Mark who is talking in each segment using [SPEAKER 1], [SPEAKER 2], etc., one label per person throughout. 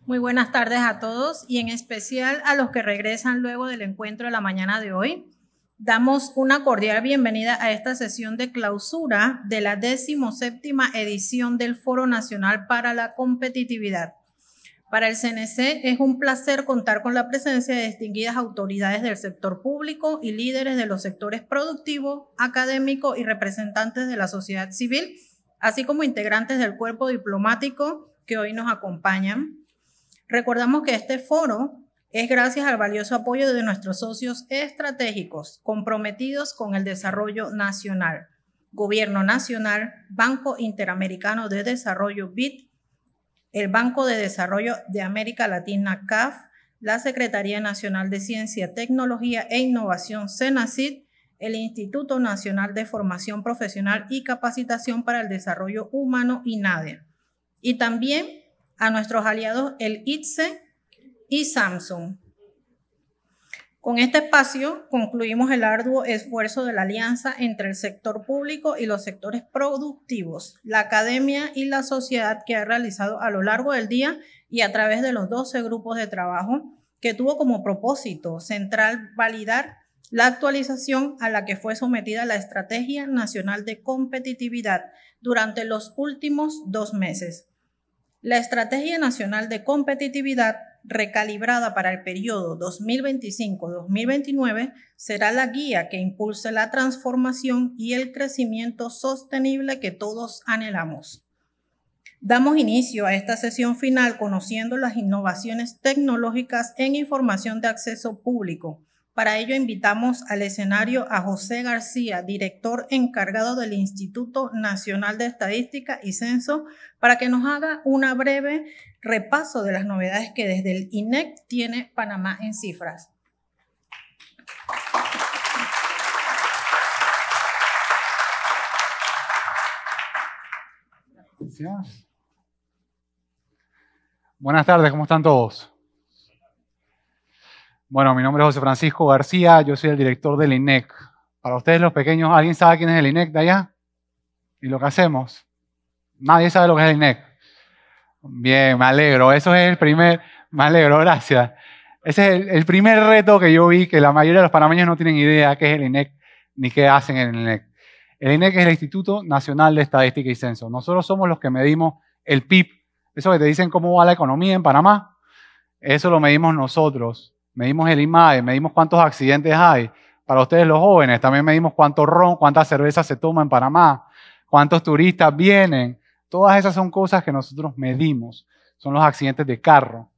[SPEAKER 1] Muy buenas tardes a todos y en especial a los que regresan luego del encuentro de la mañana de hoy. Damos una cordial bienvenida a esta sesión de clausura de la 17ª edición del Foro Nacional para la Competitividad. Para el CNC es un placer contar con la presencia de distinguidas autoridades del sector público y líderes de los sectores productivo, académico y representantes de la sociedad civil, así como integrantes del cuerpo diplomático que hoy nos acompañan. Recordamos que este foro es gracias al valioso apoyo de nuestros socios estratégicos comprometidos con el desarrollo nacional, Gobierno Nacional, Banco Interamericano de Desarrollo BID, el Banco de Desarrollo de América Latina CAF, la Secretaría Nacional de Ciencia, Tecnología e Innovación CENACIT, el Instituto Nacional de Formación Profesional y Capacitación para el Desarrollo Humano INADE, y también a nuestros aliados el ITSE y Samsung. Con este espacio concluimos el arduo esfuerzo de la alianza entre el sector público y los sectores productivos, la academia y la sociedad que ha realizado a lo largo del día y a través de los 12 grupos de trabajo que tuvo como propósito central validar la actualización a la que fue sometida la Estrategia Nacional de Competitividad durante los últimos 2 meses. La Estrategia Nacional de Competitividad, recalibrada para el periodo 2025-2029, será la guía que impulse la transformación y el crecimiento sostenible que todos anhelamos. Damos inicio a esta sesión final conociendo las innovaciones tecnológicas en información de acceso público. Para ello invitamos al escenario a José García, director encargado del Instituto Nacional de Estadística y Censo, para que nos haga una breve repaso de las novedades que desde el INEC tiene Panamá en cifras.
[SPEAKER 2] Gracias. Buenas tardes, ¿cómo están todos? Bueno, mi nombre es José Francisco García, yo soy el director del INEC. Para ustedes los pequeños, ¿alguien sabe quién es el INEC de allá? ¿Y lo que hacemos? Nadie sabe lo que es el INEC. Bien, me alegro, me alegro, gracias. Ese es el primer reto que yo vi, que la mayoría de los panameños no tienen idea qué es el INEC ni qué hacen en el INEC. El INEC es el Instituto Nacional de Estadística y Censo. Nosotros somos los que medimos el PIB. Eso que te dicen cómo va la economía en Panamá, eso lo medimos nosotros. Medimos el IMAE, medimos cuántos accidentes hay. Para ustedes los jóvenes, también medimos cuánto ron, cuánta cerveza se toma en Panamá, cuántos turistas vienen. Todas esas son cosas que nosotros medimos. Son los accidentes de carro.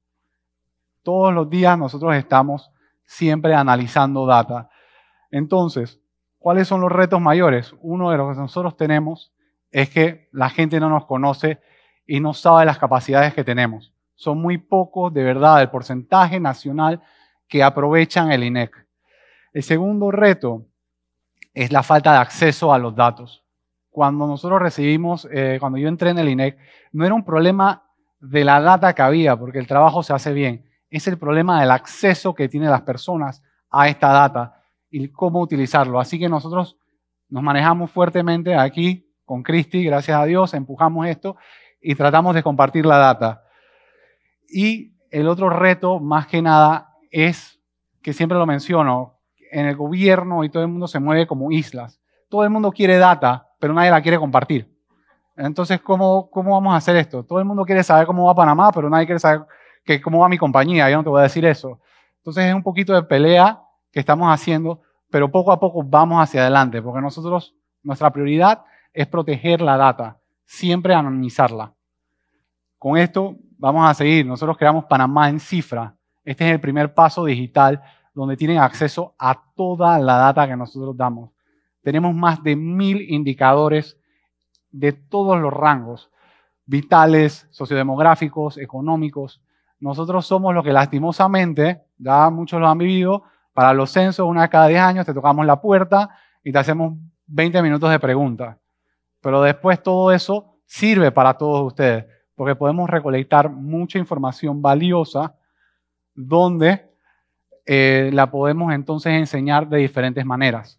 [SPEAKER 2] Todos los días nosotros estamos siempre analizando data. Entonces, ¿cuáles son los retos mayores? Uno de los que nosotros tenemos es que la gente no nos conoce y no sabe las capacidades que tenemos. Son muy pocos, de verdad, el porcentaje nacional que aprovechan el INEC. El segundo reto es la falta de acceso a los datos. Cuando nosotros cuando yo entré en el INEC, no era un problema de la data que había, porque el trabajo se hace bien. Es el problema del acceso que tienen las personas a esta data y cómo utilizarlo. Así que nosotros nos manejamos fuertemente aquí con Cristi, gracias a Dios, empujamos esto y tratamos de compartir la data. Y el otro reto, más que nada, es que siempre lo menciono, en el gobierno y todo el mundo se mueve como islas. Todo el mundo quiere data, pero nadie la quiere compartir. Entonces, ¿cómo vamos a hacer esto? Todo el mundo quiere saber cómo va Panamá, pero nadie quiere saber cómo va mi compañía. Yo no te voy a decir eso. Entonces, es un poquito de pelea que estamos haciendo, pero poco a poco vamos hacia adelante, porque nuestra prioridad es proteger la data, siempre anonimizarla. Con esto vamos a seguir. Nosotros creamos Panamá en cifra. Este es el primer paso digital donde tienen acceso a toda la data que nosotros damos. Tenemos más de 1000 indicadores de todos los rangos, vitales, sociodemográficos, económicos. Nosotros somos los que lastimosamente, ya muchos lo han vivido, para los censos una vez cada 10 años te tocamos la puerta y te hacemos 20 minutos de preguntas. Pero después todo eso sirve para todos ustedes, porque podemos recolectar mucha información valiosa donde la podemos entonces enseñar de diferentes maneras.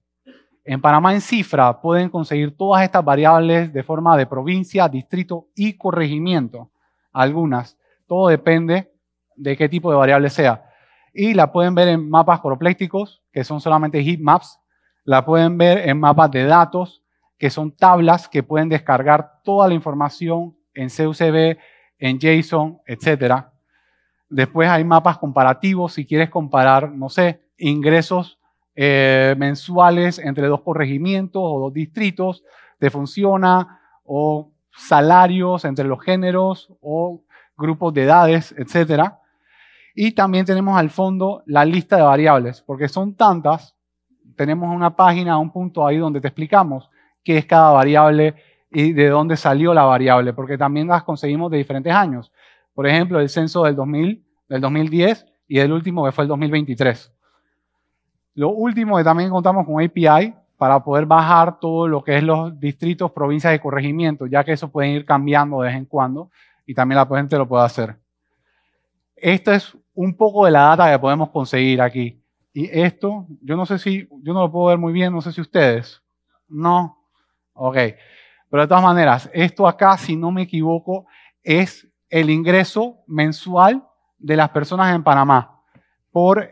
[SPEAKER 2] En Panamá en cifra pueden conseguir todas estas variables de forma de provincia, distrito y corregimiento. Algunas. Todo depende de qué tipo de variable sea. Y la pueden ver en mapas proplécticos, que son solamente heat maps. La pueden ver en mapas de datos, que son tablas que pueden descargar toda la información en CUCB, en JSON, etc. Después hay mapas comparativos, si quieres comparar, no sé, ingresos mensuales entre dos corregimientos o dos distritos, te funciona, o salarios entre los géneros o grupos de edades, etc. Y también tenemos al fondo la lista de variables, porque son tantas, tenemos una página, un punto ahí donde te explicamos qué es cada variable y de dónde salió la variable, porque también las conseguimos de diferentes años. Por ejemplo, el censo del 2000, del 2010 y el último que fue el 2023. Lo último que también contamos con API para poder bajar todo lo que es los distritos, provincias y corregimientos, ya que eso pueden ir cambiando de vez en cuando y también la gente lo puede hacer. Esto es un poco de la data que podemos conseguir aquí. Y esto, yo no lo puedo ver muy bien, no sé si ustedes. No. Ok. Pero de todas maneras, esto acá, si no me equivoco, es el ingreso mensual de las personas en Panamá por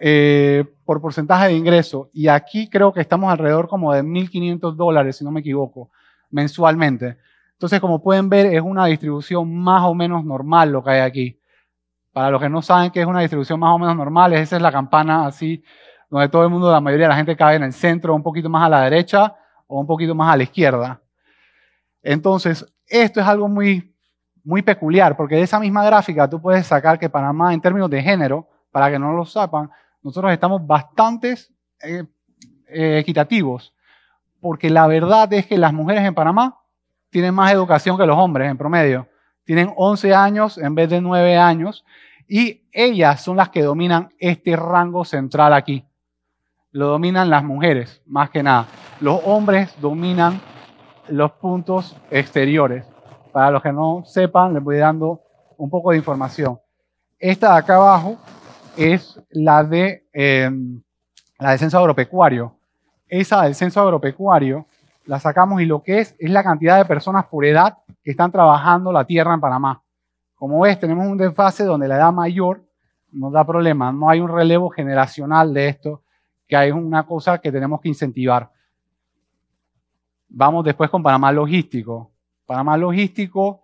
[SPEAKER 2] porcentaje de ingreso. Y aquí creo que estamos alrededor como de $1.500, si no me equivoco, mensualmente. Entonces, como pueden ver, es una distribución más o menos normal lo que hay aquí. Para los que no saben qué es una distribución más o menos normal, esa es la campana así, donde todo el mundo, la mayoría de la gente cae en el centro, un poquito más a la derecha o un poquito más a la izquierda. Entonces, esto es algo muy, muy peculiar, porque de esa misma gráfica tú puedes sacar que Panamá, en términos de género, para que no lo sepan, nosotros estamos bastante equitativos, porque la verdad es que las mujeres en Panamá tienen más educación que los hombres en promedio. Tienen 11 años en vez de 9 años y ellas son las que dominan este rango central aquí. Lo dominan las mujeres, más que nada. Los hombres dominan los puntos exteriores. Para los que no sepan, les voy dando un poco de información. Esta de acá abajo es la de censo agropecuario. Esa del censo agropecuario la sacamos y lo que es la cantidad de personas por edad que están trabajando la tierra en Panamá. Como ves, tenemos un desfase donde la edad mayor nos da problemas. No hay un relevo generacional de esto, que hay una cosa que tenemos que incentivar. Vamos después con Panamá Logístico. Panamá Logístico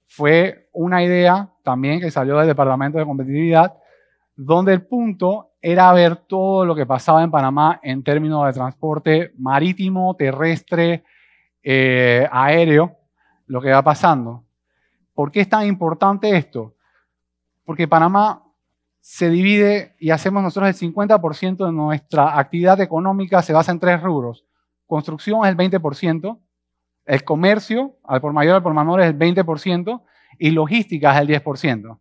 [SPEAKER 2] fue una idea también que salió del Departamento de Competitividad, donde el punto era ver todo lo que pasaba en Panamá en términos de transporte marítimo, terrestre, aéreo, lo que va pasando. ¿Por qué es tan importante esto? Porque Panamá se divide y hacemos nosotros el 50% de nuestra actividad económica se basa en 3 rubros. Construcción es el 20%, el comercio, al por mayor, al por menor, es el 20% y logística es el 10%.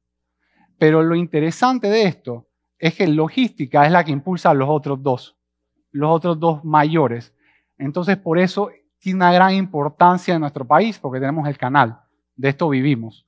[SPEAKER 2] Pero lo interesante de esto es que logística es la que impulsa a los otros dos mayores. Entonces, por eso tiene una gran importancia en nuestro país, porque tenemos el canal, de esto vivimos.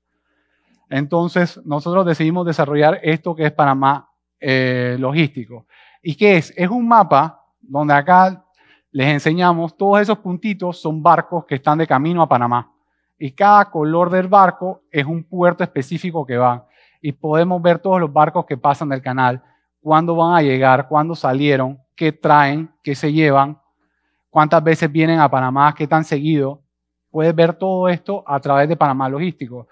[SPEAKER 2] Entonces, nosotros decidimos desarrollar esto que es Panamá Logístico. ¿Y qué es? Es un mapa donde acá les enseñamos, todos esos puntitos son barcos que están de camino a Panamá. Y cada color del barco es un puerto específico que va. Y podemos ver todos los barcos que pasan del canal, cuándo van a llegar, cuándo salieron, qué traen, qué se llevan, cuántas veces vienen a Panamá, qué tan seguido. Puedes ver todo esto a través de Panamá Logístico.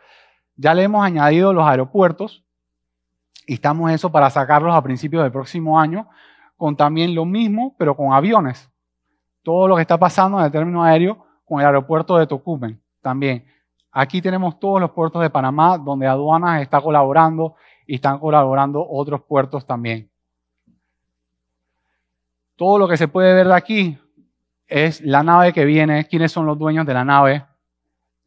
[SPEAKER 2] Ya le hemos añadido los aeropuertos y estamos eso para sacarlos a principios del próximo año, con también lo mismo, pero con aviones. Todo lo que está pasando en el término aéreo con el aeropuerto de Tocumen también. Aquí tenemos todos los puertos de Panamá donde aduanas está colaborando y están colaborando otros puertos también. Todo lo que se puede ver de aquí es la nave que viene, quiénes son los dueños de la nave,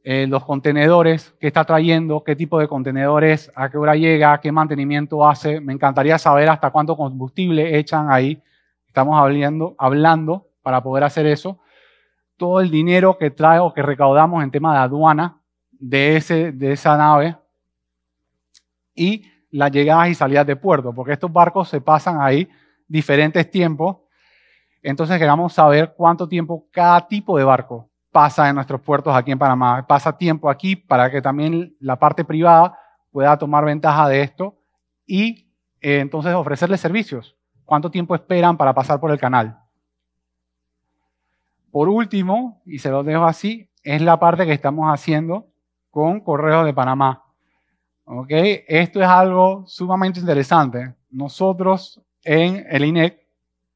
[SPEAKER 2] los contenedores, qué está trayendo, qué tipo de contenedores, a qué hora llega, qué mantenimiento hace. Me encantaría saber hasta cuánto combustible echan ahí. Estamos hablando para poder hacer eso. Todo el dinero que trae o que recaudamos en tema de aduana de esa nave y las llegadas y salidas de puerto, porque estos barcos se pasan ahí diferentes tiempos. Entonces queremos saber cuánto tiempo cada tipo de barco pasa en nuestros puertos aquí en Panamá. Pasa tiempo aquí para que también la parte privada pueda tomar ventaja de esto y entonces ofrecerles servicios. ¿Cuánto tiempo esperan para pasar por el canal? Por último, y se los dejo así, es la parte que estamos haciendo con Correos de Panamá. ¿Ok? Esto es algo sumamente interesante. Nosotros en el INEC,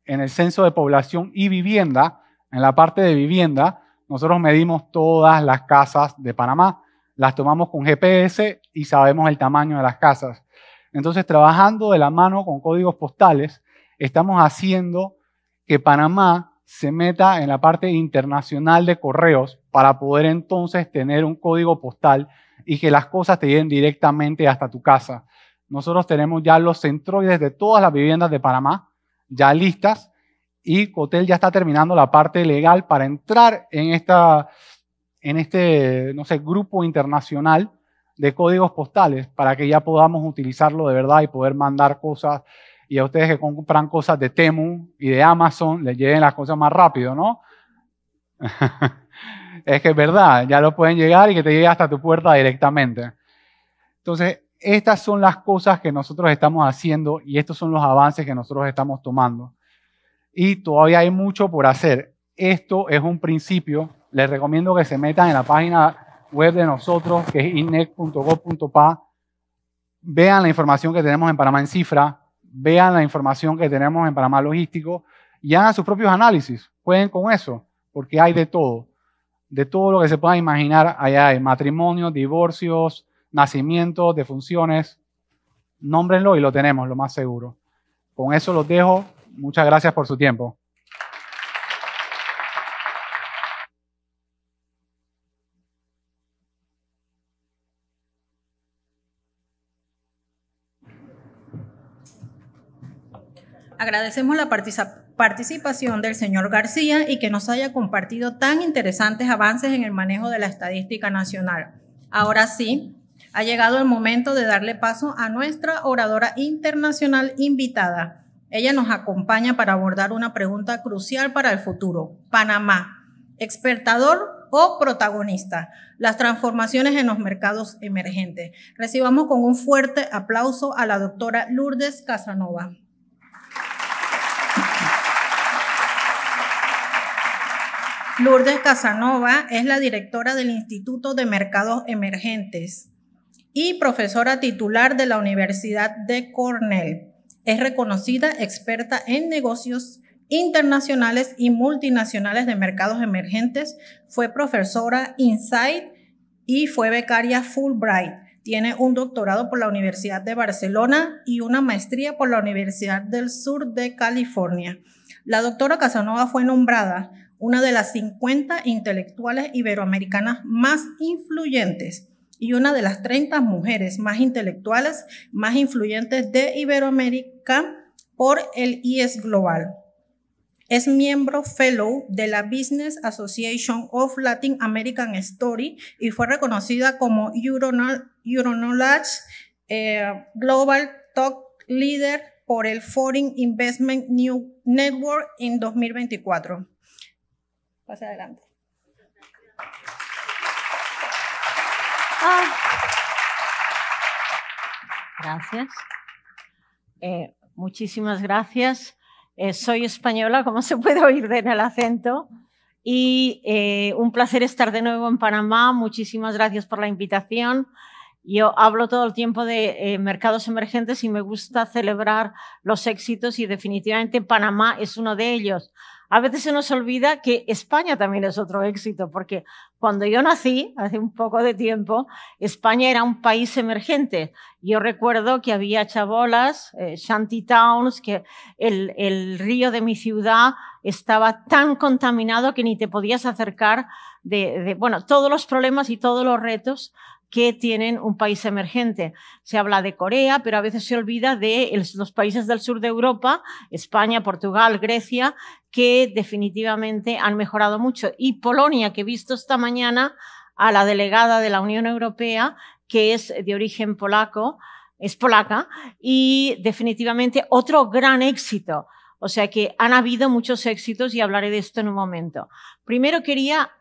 [SPEAKER 2] en el Censo de Población y Vivienda, en la parte de vivienda, nosotros medimos todas las casas de Panamá. Las tomamos con GPS y sabemos el tamaño de las casas. Entonces, trabajando de la mano con códigos postales, estamos haciendo que Panamá se meta en la parte internacional de correos para poder entonces tener un código postal y que las cosas te lleguen directamente hasta tu casa. Nosotros tenemos ya los centroides de todas las viviendas de Panamá ya listas y Cotel ya está terminando la parte legal para entrar en este, no sé, grupo internacional de códigos postales para que ya podamos utilizarlo de verdad y poder mandar cosas y a ustedes que compran cosas de Temu y de Amazon les lleguen las cosas más rápido, ¿no? Es que es verdad, ya lo pueden llegar y que te llegue hasta tu puerta directamente. Entonces, estas son las cosas que nosotros estamos haciendo y estos son los avances que nosotros estamos tomando. Y todavía hay mucho por hacer. Esto es un principio. Les recomiendo que se metan en la página web de nosotros, que es inec.gov.pa. Vean la información que tenemos en Panamá en cifra, vean la información que tenemos en Panamá logístico y hagan sus propios análisis. Jueguen con eso, porque hay de todo. De todo lo que se pueda imaginar, allá hay matrimonios, divorcios, nacimientos, defunciones. Nómbrenlo y lo tenemos, lo más seguro. Con eso los dejo. Muchas gracias por su tiempo.
[SPEAKER 1] Agradecemos la participación del señor García y que nos haya compartido tan interesantes avances en el manejo de la estadística nacional. Ahora sí, ha llegado el momento de darle paso a nuestra oradora internacional invitada. Ella nos acompaña para abordar una pregunta crucial para el futuro. Panamá, ¿exportador o protagonista? Las transformaciones en los mercados emergentes. Recibamos con un fuerte aplauso a la doctora Lourdes Casanova. Lourdes Casanova es la directora del Instituto de Mercados Emergentes y profesora titular de la Universidad de Cornell. Es reconocida experta en negocios internacionales y multinacionales de mercados emergentes. Fue profesora Insight y fue becaria Fulbright. Tiene un doctorado por la Universidad de Barcelona y una maestría por la Universidad del Sur de California. La doctora Casanova fue nombrada una de las 50 intelectuales iberoamericanas más influyentes y una de las 30 mujeres más intelectuales, más influyentes de Iberoamérica por el IES Global. Es miembro fellow de la Business Association of Latin American Study y fue reconocida como Euroknowledge Global Thought Leader por el Foreign Investment Network en 2024. Pase adelante.
[SPEAKER 3] Gracias. Muchísimas gracias. Soy española, como se puede oír en el acento, y un placer estar de nuevo en Panamá. Muchísimas gracias por la invitación. Yo hablo todo el tiempo de mercados emergentes y me gusta celebrar los éxitos y definitivamente Panamá es uno de ellos. A veces se nos olvida que España también es otro éxito, porque cuando yo nací, hace un poco de tiempo, España era un país emergente. Yo recuerdo que había chabolas, shanty towns, que el río de mi ciudad estaba tan contaminado que ni te podías acercar bueno, todos los problemas y todos los retos que tienen un país emergente. Se habla de Corea, pero a veces se olvida de los países del sur de Europa, España, Portugal, Grecia, que definitivamente han mejorado mucho. Y Polonia, que he visto esta mañana a la delegada de la Unión Europea, que es de origen polaco, es polaca, y definitivamente otro gran éxito. O sea que han habido muchos éxitos y hablaré de esto en un momento. Primero quería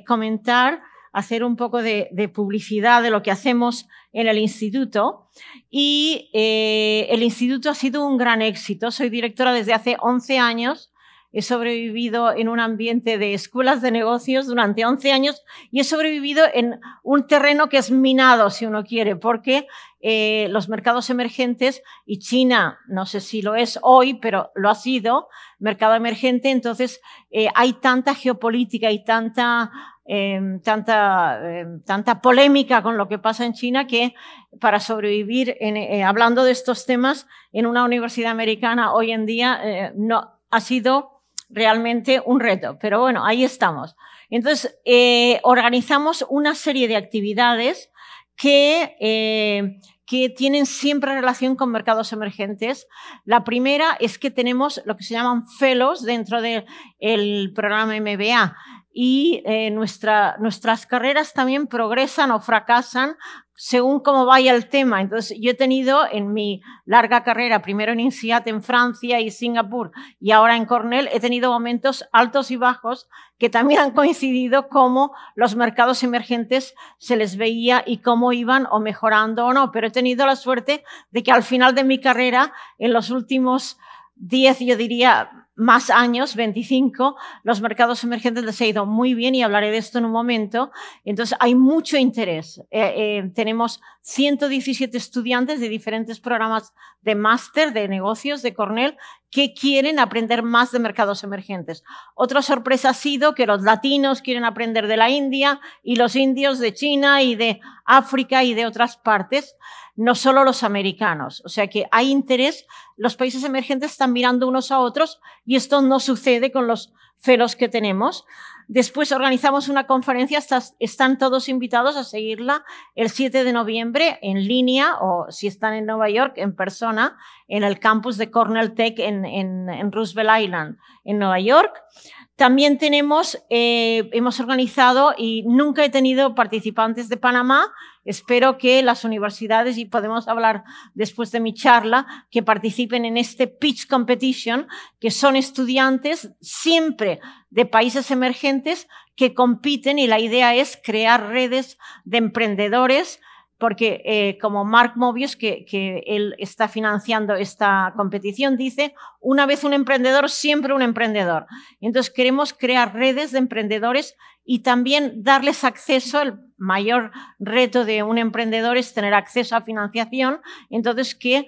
[SPEAKER 3] comentar hacer un poco de publicidad de lo que hacemos en el instituto. Y el instituto ha sido un gran éxito. Soy directora desde hace 11 años. He sobrevivido en un ambiente de escuelas de negocios durante 11 años y he sobrevivido en un terreno que es minado, si uno quiere, porque los mercados emergentes, y China, no sé si lo es hoy, pero lo ha sido, mercado emergente, entonces hay tanta geopolítica y tanta polémica con lo que pasa en China que para sobrevivir hablando de estos temas en una universidad americana hoy en día no ha sido realmente un reto, pero bueno, ahí estamos. Entonces, organizamos una serie de actividades que tienen siempre relación con mercados emergentes. La primera es que tenemos lo que se llaman fellows dentro del programa MBA y nuestras carreras también progresan o fracasan según cómo vaya el tema. Entonces, yo he tenido en mi larga carrera, primero en INSEAD en Francia y Singapur y ahora en Cornell, he tenido momentos altos y bajos que también han coincidido cómo los mercados emergentes se les veía y cómo iban o mejorando o no. Pero he tenido la suerte de que al final de mi carrera, en los últimos 10, yo diría, más años, 25, los mercados emergentes les ha ido muy bien y hablaré de esto en un momento. Entonces, hay mucho interés. Tenemos 117 estudiantes de diferentes programas de máster de negocios de Cornell que quieren aprender más de mercados emergentes. Otra sorpresa ha sido que los latinos quieren aprender de la India y los indios de China y de África y de otras partes, no solo los americanos. O sea que hay interés, los países emergentes están mirando unos a otros y esto no sucede con los fellows que tenemos. Después organizamos una conferencia, están todos invitados a seguirla el 7 de noviembre en línea o si están en Nueva York en persona en el campus de Cornell Tech en Roosevelt Island en Nueva York. También hemos organizado y nunca he tenido participantes de Panamá. Espero que las universidades, y podemos hablar después de mi charla, que participen en este Pitch Competition, que son estudiantes siempre de países emergentes que compiten y la idea es crear redes de emprendedores porque como Mark Mobius, que él está financiando esta competición, dice, una vez un emprendedor, siempre un emprendedor. Entonces queremos crear redes de emprendedores y también darles acceso. El mayor reto de un emprendedor es tener acceso a financiación, entonces que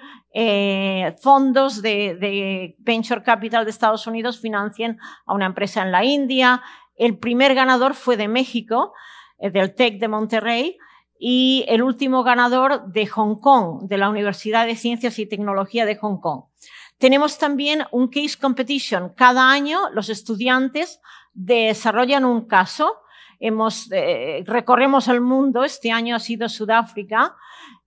[SPEAKER 3] fondos de Venture Capital de Estados Unidos financien a una empresa en la India. El primer ganador fue de México, del TEC de Monterrey, y el último ganador de Hong Kong, de la Universidad de Ciencias y Tecnología de Hong Kong. Tenemos también un case competition. Cada año los estudiantes desarrollan un caso. Recorremos el mundo. Este año ha sido Sudáfrica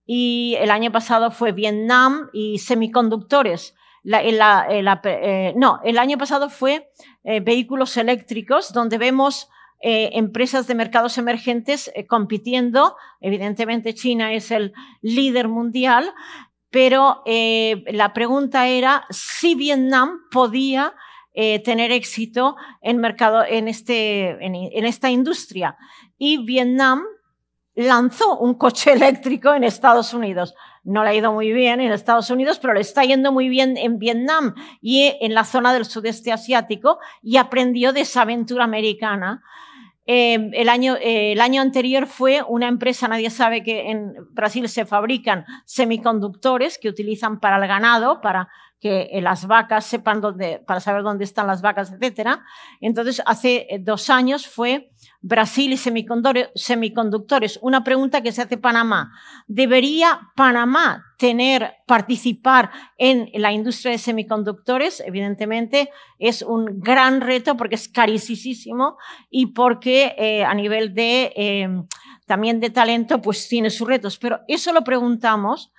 [SPEAKER 3] y el año pasado fue Vietnam y semiconductores. El año pasado fue vehículos eléctricos, donde vemos empresas de mercados emergentes compitiendo. Evidentemente China es el líder mundial, pero la pregunta era si Vietnam podía tener éxito en esta industria. Y Vietnam lanzó un coche eléctrico en Estados Unidos. No le ha ido muy bien en Estados Unidos, pero le está yendo muy bien en Vietnam y en la zona del sudeste asiático, y aprendió de esa aventura americana. El año anterior fue una empresa, nadie sabe que en Brasil se fabrican semiconductores que utilizan para el ganado, para que las vacas sepan para saber dónde están las vacas, etcétera. Entonces, hace 2 años fue Brasil y semiconductores. Una pregunta que se hace Panamá. ¿Debería Panamá participar en la industria de semiconductores? Evidentemente es un gran reto porque es carísimo y porque a nivel también de talento pues tiene sus retos. Pero eso lo preguntamos.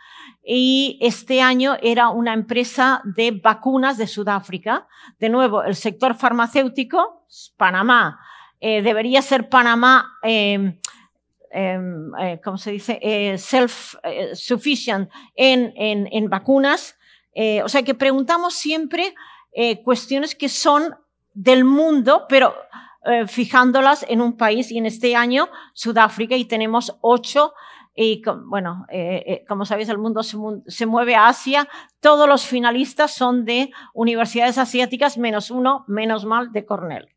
[SPEAKER 3] Y este año era una empresa de vacunas de Sudáfrica. De nuevo, el sector farmacéutico, Panamá. Debería ser Panamá, ¿cómo se dice? Self-sufficient en vacunas. O sea que preguntamos siempre cuestiones que son del mundo, pero fijándolas en un país, y en este año Sudáfrica, y tenemos 8. Y bueno, como sabéis, el mundo se mueve a Asia. Todos los finalistas son de universidades asiáticas, menos uno, menos mal, de Cornell.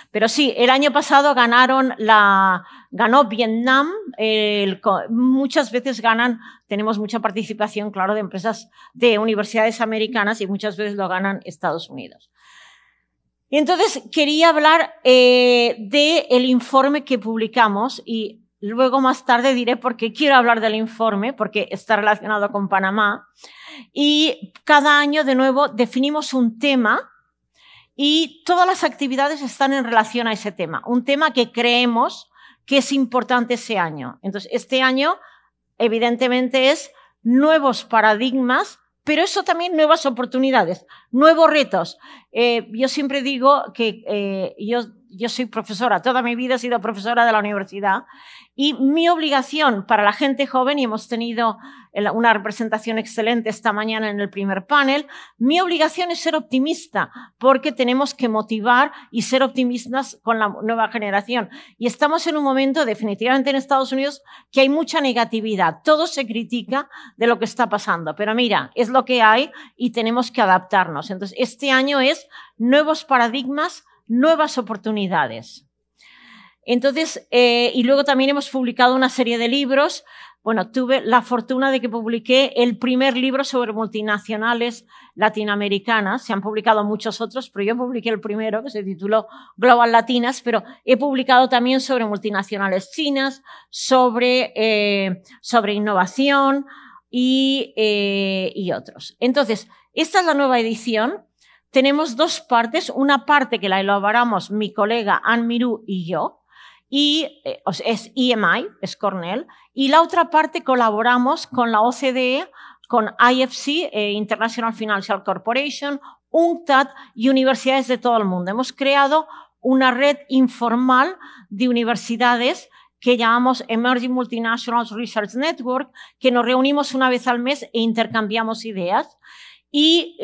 [SPEAKER 3] Pero sí, el año pasado ganó Vietnam. Muchas veces tenemos mucha participación, claro, de empresas, de universidades americanas, y muchas veces lo ganan Estados Unidos. Y entonces quería hablar del informe que publicamos, y luego más tarde diré por qué quiero hablar del informe, porque está relacionado con Panamá. Y cada año, de nuevo, definimos un tema y todas las actividades están en relación a ese tema. Un tema que creemos que es importante ese año. Entonces, este año, evidentemente, es nuevos paradigmas, pero eso también nuevas oportunidades, nuevos retos. Yo siempre digo que yo soy profesora, toda mi vida he sido profesora de la universidad, y mi obligación para la gente joven, y hemos tenido una representación excelente esta mañana en el primer panel, mi obligación es ser optimista, porque tenemos que motivar y ser optimistas con la nueva generación. Y estamos en un momento, definitivamente en Estados Unidos, que hay mucha negatividad. Todo se critica de lo que está pasando, pero mira, es lo que hay y tenemos que adaptarnos. Entonces, este año es nuevos paradigmas, nuevas oportunidades. Entonces, y luego también hemos publicado una serie de libros. Bueno, tuve la fortuna de que publiqué el primer libro sobre multinacionales latinoamericanas. Se han publicado muchos otros, pero yo publiqué el primero, que se tituló Global Latinas, pero he publicado también sobre multinacionales chinas, sobre innovación y otros. Entonces, esta es la nueva edición. Tenemos dos partes. Una parte que la elaboramos mi colega Anne Mirou y yo, y es EMI, es Cornell, y la otra parte colaboramos con la OCDE, con IFC, International Financial Corporation, UNCTAD y universidades de todo el mundo. Hemos creado una red informal de universidades que llamamos Emerging Multinational Research Network, que nos reunimos una vez al mes e intercambiamos ideas. Y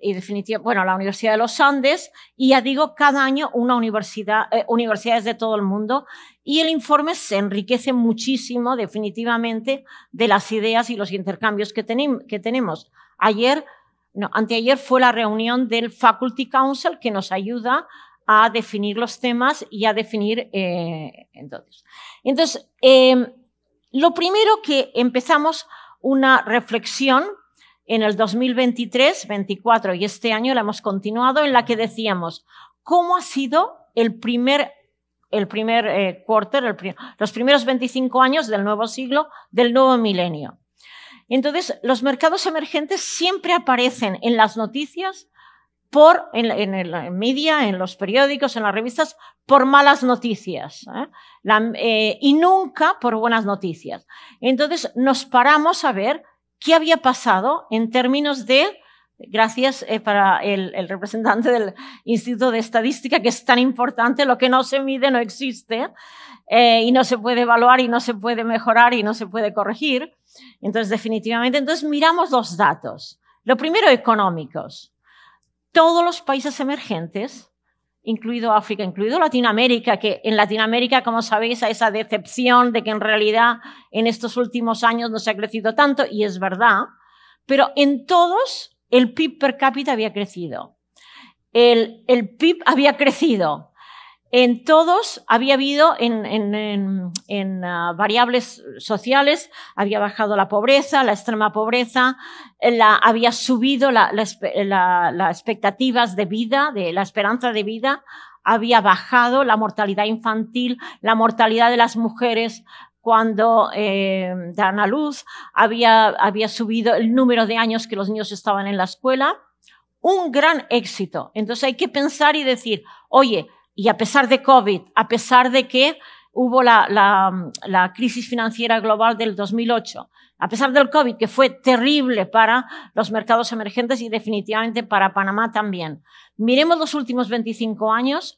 [SPEAKER 3] definitivamente, bueno, la Universidad de los Andes, y ya digo, cada año una universidades de todo el mundo, y el informe se enriquece muchísimo, definitivamente, de las ideas y los intercambios que tenemos. Anteayer fue la reunión del Faculty Council, que nos ayuda a definir los temas y a definir entonces, lo primero que empezamos una reflexión en el 2023, 24 y este año la hemos continuado, en la que decíamos cómo ha sido el primer quarter, los primeros 25 años del nuevo siglo, del nuevo milenio. Entonces, los mercados emergentes siempre aparecen en las noticias, en el media, en los periódicos, en las revistas, por malas noticias, y nunca por buenas noticias. Entonces, nos paramos a ver qué había pasado en términos de, gracias para el representante del Instituto de Estadística, que es tan importante, lo que no se mide no existe, y no se puede evaluar y no se puede mejorar y no se puede corregir. Entonces, definitivamente, miramos los datos. Lo primero, económicos. Todos los países emergentes, incluido África, incluido Latinoamérica, que en Latinoamérica, como sabéis, hay esa decepción de que en realidad en estos últimos años no se ha crecido tanto, y es verdad, pero en todos el PIB per cápita había crecido. El PIB había crecido. En todos había habido, en variables sociales, había bajado la pobreza, la extrema pobreza, había subido las expectativas de vida, la esperanza de vida, había bajado la mortalidad infantil, la mortalidad de las mujeres cuando dan a luz, había subido el número de años que los niños estaban en la escuela. Un gran éxito. Entonces hay que pensar y decir, oye, y a pesar de COVID, a pesar de que hubo la crisis financiera global del 2008, a pesar del COVID, que fue terrible para los mercados emergentes y definitivamente para Panamá también. Miremos los últimos 25 años,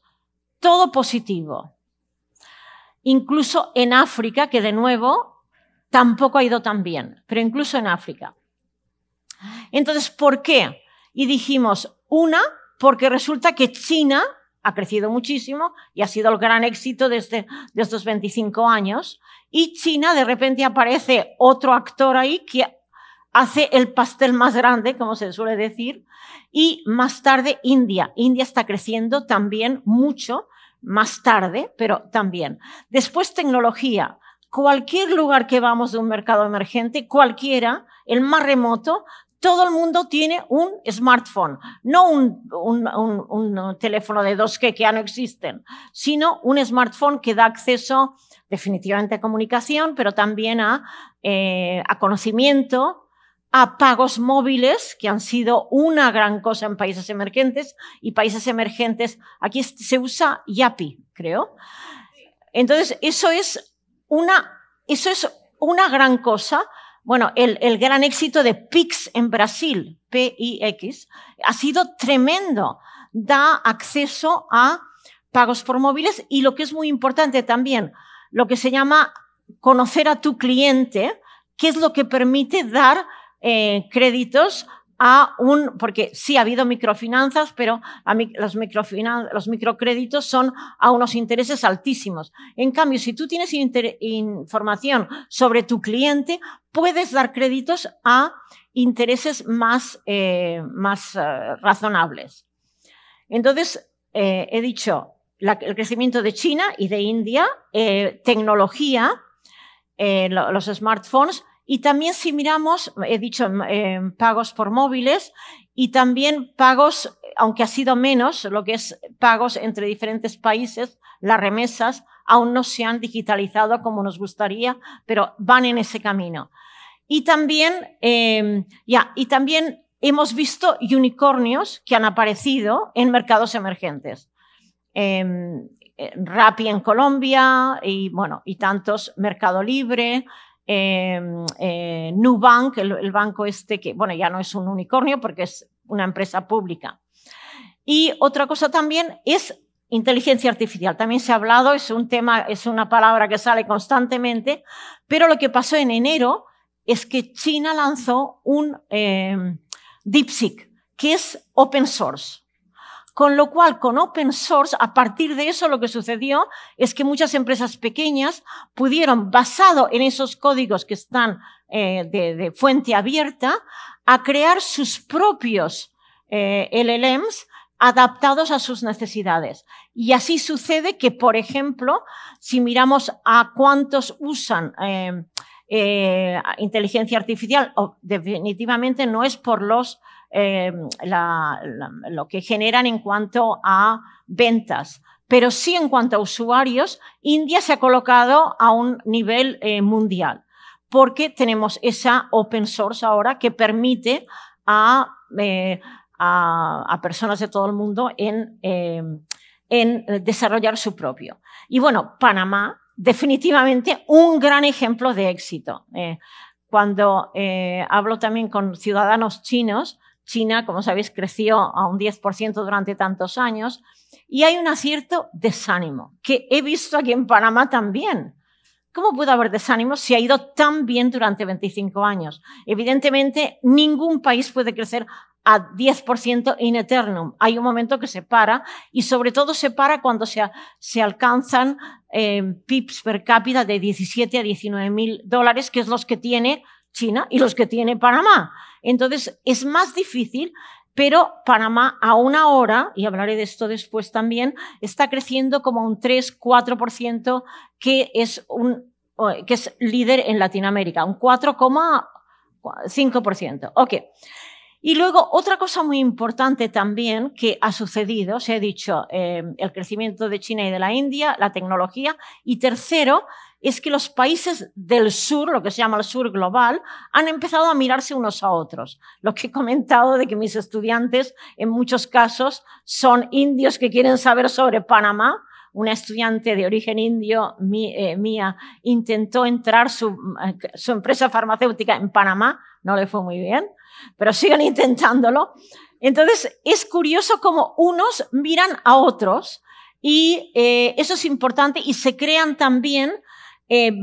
[SPEAKER 3] todo positivo. Incluso en África, que de nuevo tampoco ha ido tan bien, pero incluso en África. Entonces, ¿por qué? Y dijimos, porque resulta que China ha crecido muchísimo y ha sido el gran éxito de estos 25 años. Y China, de repente aparece otro actor ahí que hace el pastel más grande, como se suele decir, y más tarde India. India está creciendo también mucho, más tarde, pero también. Después tecnología. Cualquier lugar que vamos de un mercado emergente, cualquiera, el más remoto, todo el mundo tiene un smartphone, no un teléfono de 2G que ya no existen, sino un smartphone que da acceso definitivamente a comunicación, pero también a conocimiento, a pagos móviles, que han sido una gran cosa en países emergentes, y países emergentes, aquí se usa Yapi, creo. Entonces, eso es una gran cosa. Bueno, el gran éxito de Pix en Brasil, P-I-X, ha sido tremendo. Da acceso a pagos por móviles y lo que es muy importante también, lo que se llama conocer a tu cliente, que es lo que permite dar créditos porque sí ha habido microfinanzas, pero los microcréditos son a unos intereses altísimos. En cambio, si tú tienes información sobre tu cliente, puedes dar créditos a intereses más razonables. Entonces, he dicho el crecimiento de China y de India, tecnología, los smartphones. Y también si miramos, he dicho, pagos por móviles y también pagos, aunque ha sido menos, lo que es pagos entre diferentes países, las remesas aún no se han digitalizado como nos gustaría, pero van en ese camino. Y también, hemos visto unicornios que han aparecido en mercados emergentes. Rappi en Colombia y tantos, Mercado Libre, Nubank, el banco que, ya no es un unicornio porque es una empresa pública. Y otra cosa también es inteligencia artificial. También se ha hablado, es un tema, es una palabra que sale constantemente, pero lo que pasó en enero es que China lanzó un DeepSeek, que es open source. Con lo cual, con open source, a partir de eso lo que sucedió es que muchas empresas pequeñas pudieron, basado en esos códigos que están de fuente abierta, a crear sus propios LLMs adaptados a sus necesidades. Y así sucede que, por ejemplo, si miramos a cuántos usan inteligencia artificial, definitivamente no es por lo que generan en cuanto a ventas, pero sí en cuanto a usuarios. India se ha colocado a un nivel mundial, porque tenemos esa open source ahora que permite a personas de todo el mundo en desarrollar su propio. Y bueno, Panamá, definitivamente un gran ejemplo de éxito. Cuando hablo también con ciudadanos chinos, China, como sabéis, creció a un 10% durante tantos años y hay un cierto desánimo que he visto aquí en Panamá también. ¿Cómo puede haber desánimo si ha ido tan bien durante 25 años? Evidentemente, ningún país puede crecer a 10% in eternum. Hay un momento que se para y sobre todo se para cuando se alcanzan PIBs per cápita de 17 a 19 mil dólares, que es los que tiene China y los que tiene Panamá. Entonces, es más difícil, pero Panamá aún ahora, y hablaré de esto después también, está creciendo como un 3-4%, que es líder en Latinoamérica, un 4,5%. Ok. Y luego, otra cosa muy importante también que ha sucedido, se ha dicho, el crecimiento de China y de la India, la tecnología, y tercero, es que los países del sur, lo que se llama el sur global, han empezado a mirarse unos a otros. Lo que he comentado de que mis estudiantes, en muchos casos, son indios que quieren saber sobre Panamá. Una estudiante de origen indio mía intentó entrar su empresa farmacéutica en Panamá, no le fue muy bien, pero siguen intentándolo. Entonces, es curioso cómo unos miran a otros y eso es importante y se crean también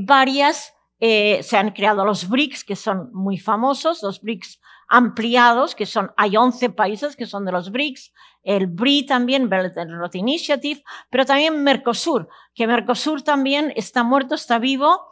[SPEAKER 3] varias se han creado los BRICS, que son muy famosos, los BRICS ampliados, que hay 11 países que son de los BRICS, el BRI también, Belt and Road Initiative, pero también Mercosur, que Mercosur también está muerto, está vivo,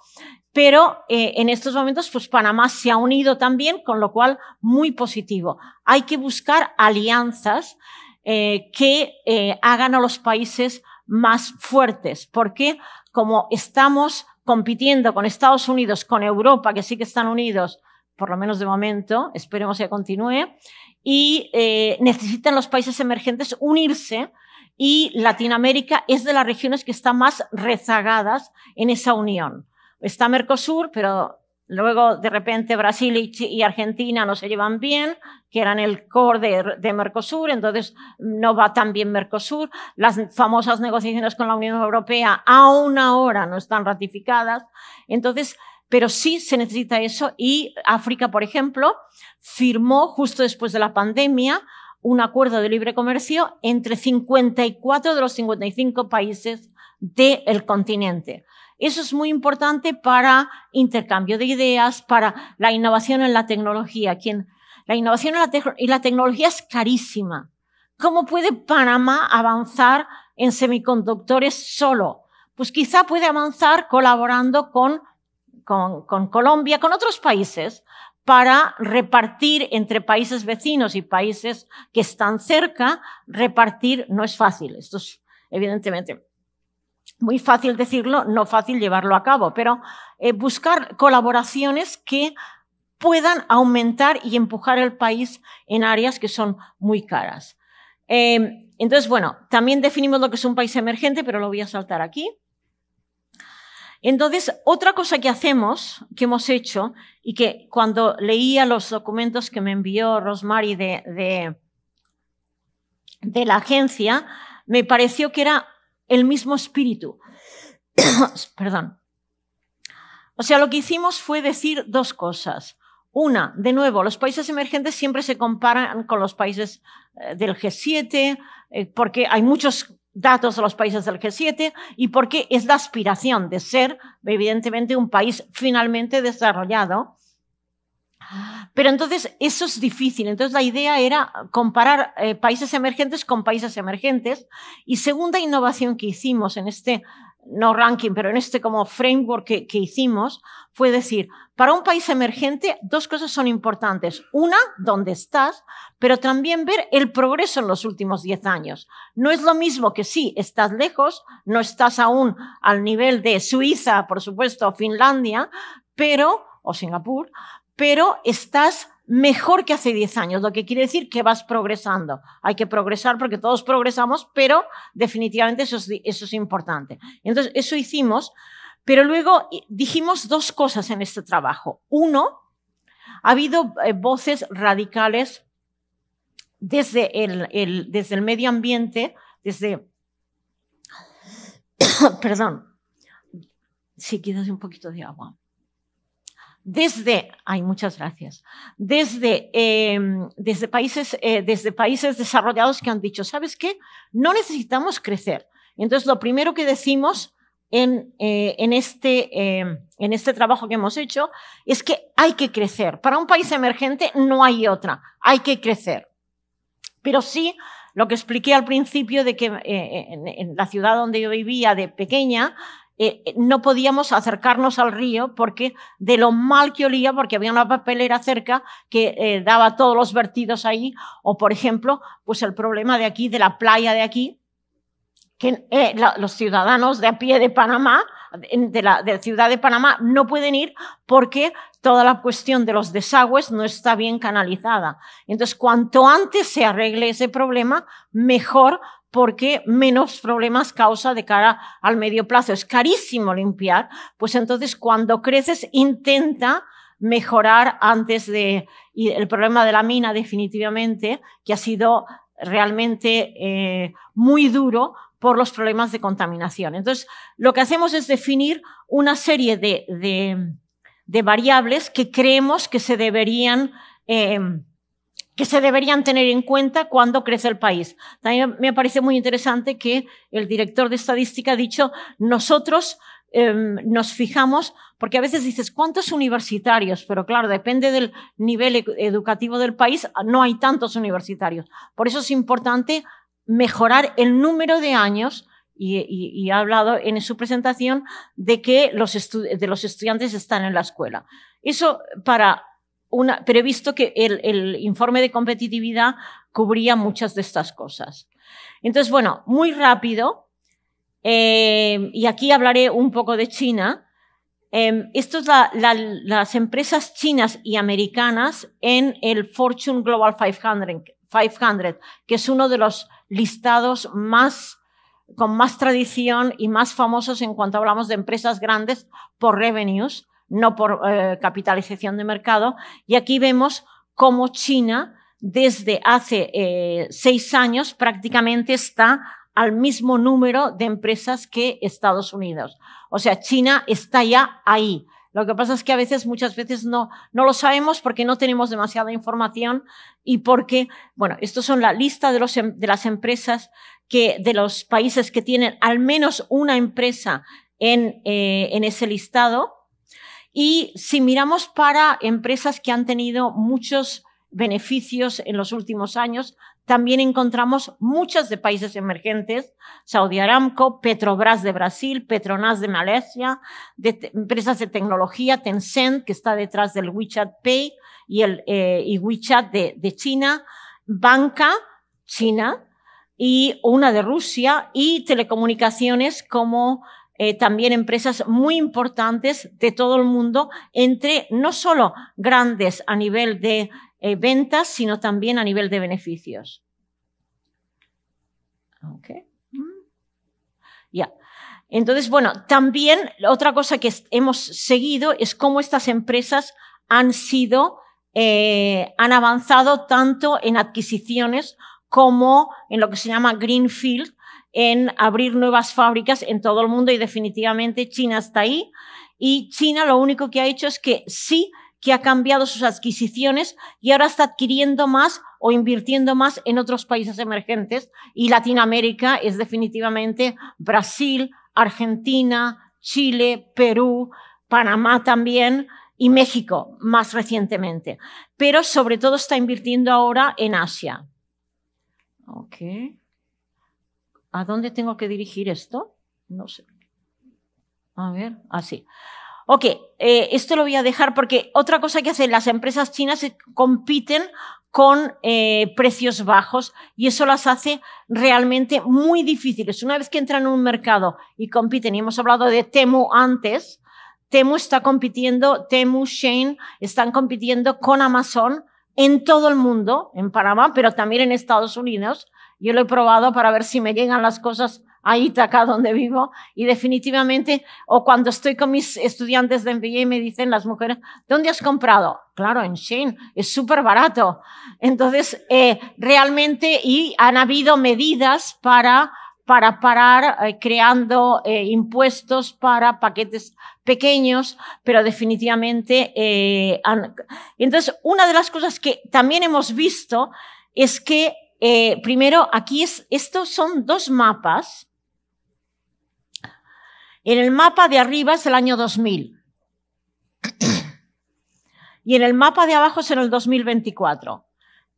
[SPEAKER 3] pero en estos momentos pues Panamá se ha unido también, con lo cual muy positivo. Hay que buscar alianzas que hagan a los países más fuertes, porque como estamos compitiendo con Estados Unidos, con Europa, que sí que están unidos, por lo menos de momento, esperemos que continúe, y necesitan los países emergentes unirse, y Latinoamérica es de las regiones que están más rezagadas en esa unión. Está Mercosur, pero luego de repente Brasil y Argentina no se llevan bien, que eran el core de Mercosur, entonces no va tan bien Mercosur. Las famosas negociaciones con la Unión Europea aún ahora no están ratificadas. Entonces, pero sí se necesita eso, y África, por ejemplo, firmó justo después de la pandemia un acuerdo de libre comercio entre 54 de los 55 países del continente. Eso es muy importante para intercambio de ideas, para la innovación en la tecnología. La innovación en la tecnología es carísima. ¿Cómo puede Panamá avanzar en semiconductores solo? Pues quizá puede avanzar colaborando con Colombia, con otros países, para repartir entre países vecinos y países que están cerca. Repartir no es fácil. Esto es evidentemente muy fácil decirlo, no fácil llevarlo a cabo, pero buscar colaboraciones que puedan aumentar y empujar el país en áreas que son muy caras. Entonces, bueno, también definimos lo que es un país emergente, pero lo voy a saltar aquí. Entonces, otra cosa que hemos hecho, y que cuando leía los documentos que me envió Rosemary de la agencia, me pareció que era el mismo espíritu. Perdón. O sea, lo que hicimos fue decir dos cosas. Una, de nuevo, los países emergentes siempre se comparan con los países del G7, porque hay muchos datos de los países del G7 y porque es la aspiración de ser, evidentemente, un país finalmente desarrollado. Pero entonces eso es difícil. Entonces la idea era comparar países emergentes con países emergentes. Y segunda innovación que hicimos en este, no ranking, pero en este como framework que hicimos, fue decir, para un país emergente dos cosas son importantes. Una, dónde estás, pero también ver el progreso en los últimos 10 años. No es lo mismo que sí, estás lejos, no estás aún al nivel de Suiza, por supuesto, o Finlandia, o Singapur, pero estás mejor que hace 10 años, lo que quiere decir que vas progresando. Hay que progresar porque todos progresamos, pero definitivamente eso es importante. Entonces, eso hicimos, pero luego dijimos dos cosas en este trabajo. Uno, ha habido voces radicales desde el medio ambiente, perdón, si quieres un poquito de agua. Muchas gracias. Desde países desarrollados que han dicho, ¿sabes qué? No necesitamos crecer. Entonces, lo primero que decimos en este trabajo que hemos hecho es que hay que crecer. Para un país emergente no hay otra, hay que crecer. Pero sí, lo que expliqué al principio de que en la ciudad donde yo vivía de pequeña, no podíamos acercarnos al río porque de lo mal que olía, porque había una papelera cerca que daba todos los vertidos ahí, o por ejemplo, pues el problema de aquí, de la playa de aquí, que los ciudadanos de a pie de Panamá, de la ciudad de Panamá, no pueden ir porque toda la cuestión de los desagües no está bien canalizada. Entonces, cuanto antes se arregle ese problema, mejor, porque menos problemas causa de cara al medio plazo. Es carísimo limpiar, pues entonces cuando creces intenta mejorar antes y el problema de la mina definitivamente, que ha sido realmente muy duro por los problemas de contaminación. Entonces, lo que hacemos es definir una serie de variables que creemos que se deberían tener en cuenta cuando crece el país. También me parece muy interesante que el director de estadística ha dicho, nosotros nos fijamos, porque a veces dices, ¿cuántos universitarios? Pero claro, depende del nivel educativo del país, no hay tantos universitarios. Por eso es importante mejorar el número de años, y ha hablado en su presentación de que los estudiantes están en la escuela. Eso pero he visto que el informe de competitividad cubría muchas de estas cosas. Entonces, bueno, muy rápido, y aquí hablaré un poco de China. Esto es las empresas chinas y americanas en el Fortune Global 500, que es uno de los listados con más tradición y más famosos en cuanto hablamos de empresas grandes por revenues, no por capitalización de mercado. Y aquí vemos cómo China, desde hace 6 años, prácticamente está al mismo número de empresas que Estados Unidos. O sea, China está ya ahí. Lo que pasa es que muchas veces no lo sabemos porque no tenemos demasiada información y porque, bueno, estos son la lista de las empresas de los países que tienen al menos una empresa en ese listado. Y si miramos para empresas que han tenido muchos beneficios en los últimos años, también encontramos muchas de países emergentes, Saudi Aramco, Petrobras de Brasil, Petronas de Malasia, empresas de tecnología, Tencent, que está detrás del WeChat Pay y WeChat de China, banca, China, y una de Rusia, y telecomunicaciones como también empresas muy importantes de todo el mundo, entre no solo grandes a nivel de ventas, sino también a nivel de beneficios. Okay. Ya. Entonces, bueno, también otra cosa que hemos seguido es cómo estas empresas han avanzado tanto en adquisiciones como en lo que se llama Greenfield, en abrir nuevas fábricas en todo el mundo, y definitivamente China está ahí. Y China lo único que ha hecho es que sí que ha cambiado sus adquisiciones y ahora está adquiriendo más o invirtiendo más en otros países emergentes, y Latinoamérica es definitivamente Brasil, Argentina, Chile, Perú, Panamá también, y México más recientemente. Pero sobre todo está invirtiendo ahora en Asia. Okay. ¿A dónde tengo que dirigir esto? No sé. A ver, así. Ok, esto lo voy a dejar porque otra cosa que hacen las empresas chinas es compiten con precios bajos, y eso las hace realmente muy difíciles. Una vez que entran en un mercado y compiten, y hemos hablado de Temu antes, Temu está compitiendo, Temu, Shein, están compitiendo con Amazon en todo el mundo, en Panamá, pero también en Estados Unidos. Yo lo he probado para ver si me llegan las cosas a Ítaca, donde vivo, y definitivamente, o cuando estoy con mis estudiantes de MBA y me dicen las mujeres, ¿dónde has comprado? Claro, en Shein, es súper barato. Entonces, realmente, y han habido medidas para parar creando impuestos para paquetes pequeños, pero definitivamente Entonces, una de las cosas que también hemos visto es que primero, aquí estos son 2 mapas. En el mapa de arriba es el año 2000 y en el mapa de abajo es en el 2024.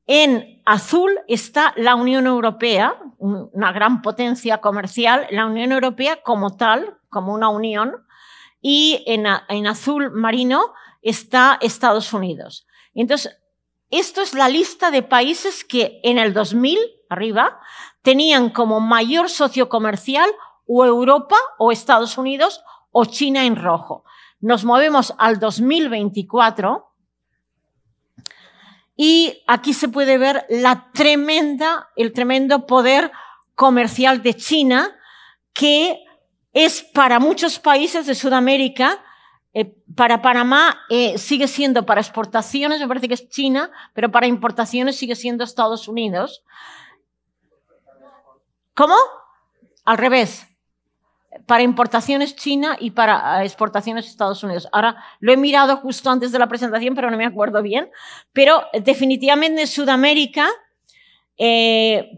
[SPEAKER 3] En azul está la Unión Europea, una gran potencia comercial, la Unión Europea como tal, como una unión, y en azul marino está Estados Unidos. Entonces, esto es la lista de países que en el 2000, arriba, tenían como mayor socio comercial o Europa o Estados Unidos o China en rojo. Nos movemos al 2024 y aquí se puede ver el tremendo poder comercial de China, que es para muchos países de Sudamérica. Para Panamá sigue siendo para exportaciones, me parece que es China, pero para importaciones sigue siendo Estados Unidos. ¿Cómo? Al revés. Para importaciones China y para exportaciones Estados Unidos. Ahora, lo he mirado justo antes de la presentación, pero no me acuerdo bien. Pero definitivamente en Sudamérica,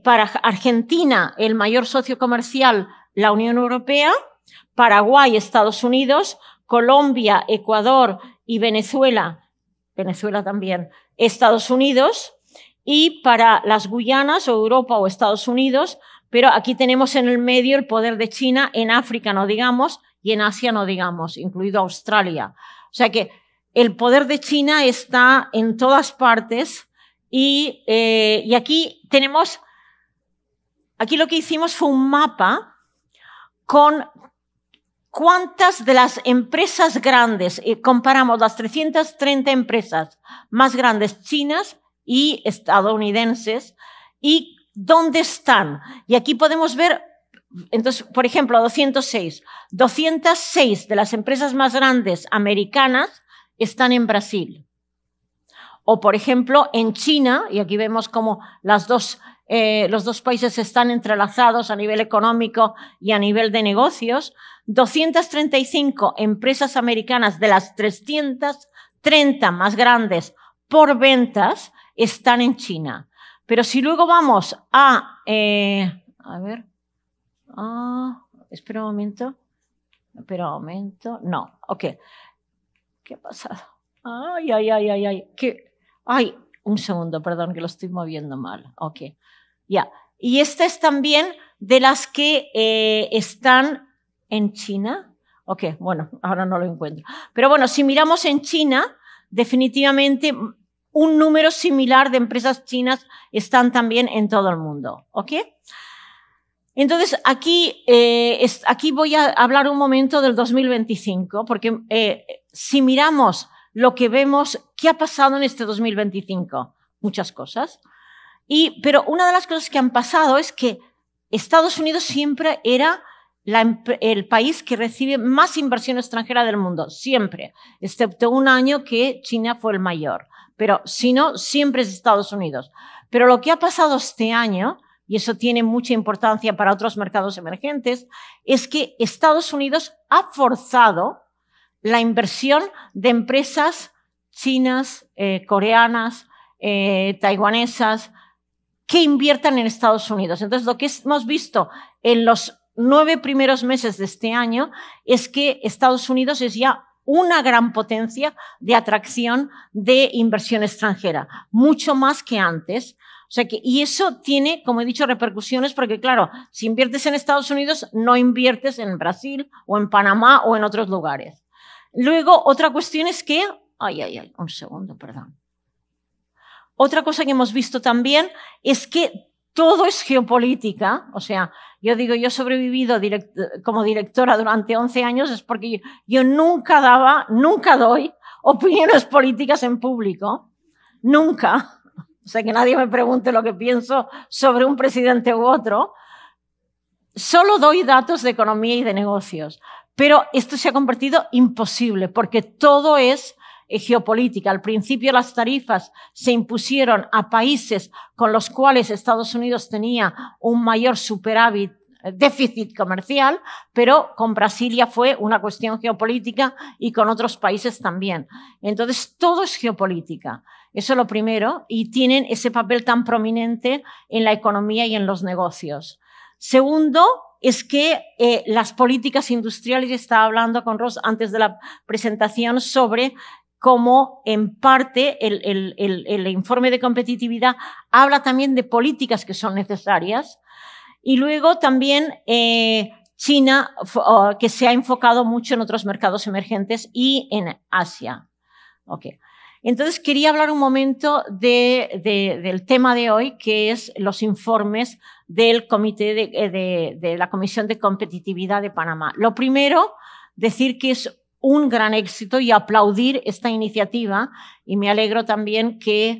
[SPEAKER 3] para Argentina, el mayor socio comercial, la Unión Europea, Paraguay, Estados Unidos, Colombia, Ecuador y Venezuela también, Estados Unidos, y para las Guyanas o Europa o Estados Unidos, pero aquí tenemos en el medio el poder de China, en África no digamos, y en Asia no digamos, incluido Australia. O sea que el poder de China está en todas partes y aquí lo que hicimos fue un mapa con cuántas de las empresas grandes, comparamos las 330 empresas más grandes chinas y estadounidenses y dónde están. Y aquí podemos ver, entonces, por ejemplo, 206 de las empresas más grandes americanas están en Brasil. O, por ejemplo, en China, y aquí vemos cómo los dos países están entrelazados a nivel económico y a nivel de negocios, 235 empresas americanas de las 330 más grandes por ventas están en China. Pero si luego vamos espera un momento, no, ok. ¿Qué ha pasado? Un segundo, perdón, que lo estoy moviendo mal. Ok, ya. Y esta es también de las que están en China. Ok, bueno, ahora no lo encuentro. Pero bueno, si miramos en China, definitivamente un número similar de empresas chinas están también en todo el mundo. ¿Ok? Entonces, aquí voy a hablar un momento del 2025, porque si miramos lo que vemos, ¿qué ha pasado en este 2025? Muchas cosas. Pero una de las cosas que han pasado es que Estados Unidos siempre era el país que recibe más inversión extranjera del mundo, siempre, excepto un año que China fue el mayor. Pero si no, siempre es Estados Unidos. Pero lo que ha pasado este año, y eso tiene mucha importancia para otros mercados emergentes, es que Estados Unidos ha forzado la inversión de empresas chinas, coreanas, taiwanesas, que inviertan en Estados Unidos. Entonces, lo que hemos visto en los 9 primeros meses de este año es que Estados Unidos es ya una gran potencia de atracción de inversión extranjera, mucho más que antes. O sea y eso tiene, como he dicho, repercusiones porque, claro, si inviertes en Estados Unidos, no inviertes en Brasil o en Panamá o en otros lugares. Luego, otra cuestión es que... un segundo, perdón. Otra cosa que hemos visto también es que todo es geopolítica. O sea, yo digo, yo he sobrevivido como directora durante 11 años es porque yo nunca doy opiniones políticas en público. Nunca. O sea, que nadie me pregunte lo que pienso sobre un presidente u otro. Solo doy datos de economía y de negocios. Pero esto se ha convertido imposible porque todo es geopolítica. Al principio las tarifas se impusieron a países con los cuales Estados Unidos tenía un mayor superávit, déficit comercial, pero con Brasil ya fue una cuestión geopolítica y con otros países también. Entonces, todo es geopolítica. Eso es lo primero, y tienen ese papel tan prominente en la economía y en los negocios. Segundo, es que las políticas industriales, estaba hablando con Ross antes de la presentación sobre cómo en parte el informe de competitividad habla también de políticas que son necesarias. Y luego también China, que se ha enfocado mucho en otros mercados emergentes y en Asia. Okay. Entonces, quería hablar un momento del tema de hoy, que es los informes del Comité de la Comisión de Competitividad de Panamá. Lo primero, decir que es un gran éxito y aplaudir esta iniciativa, y me alegro también que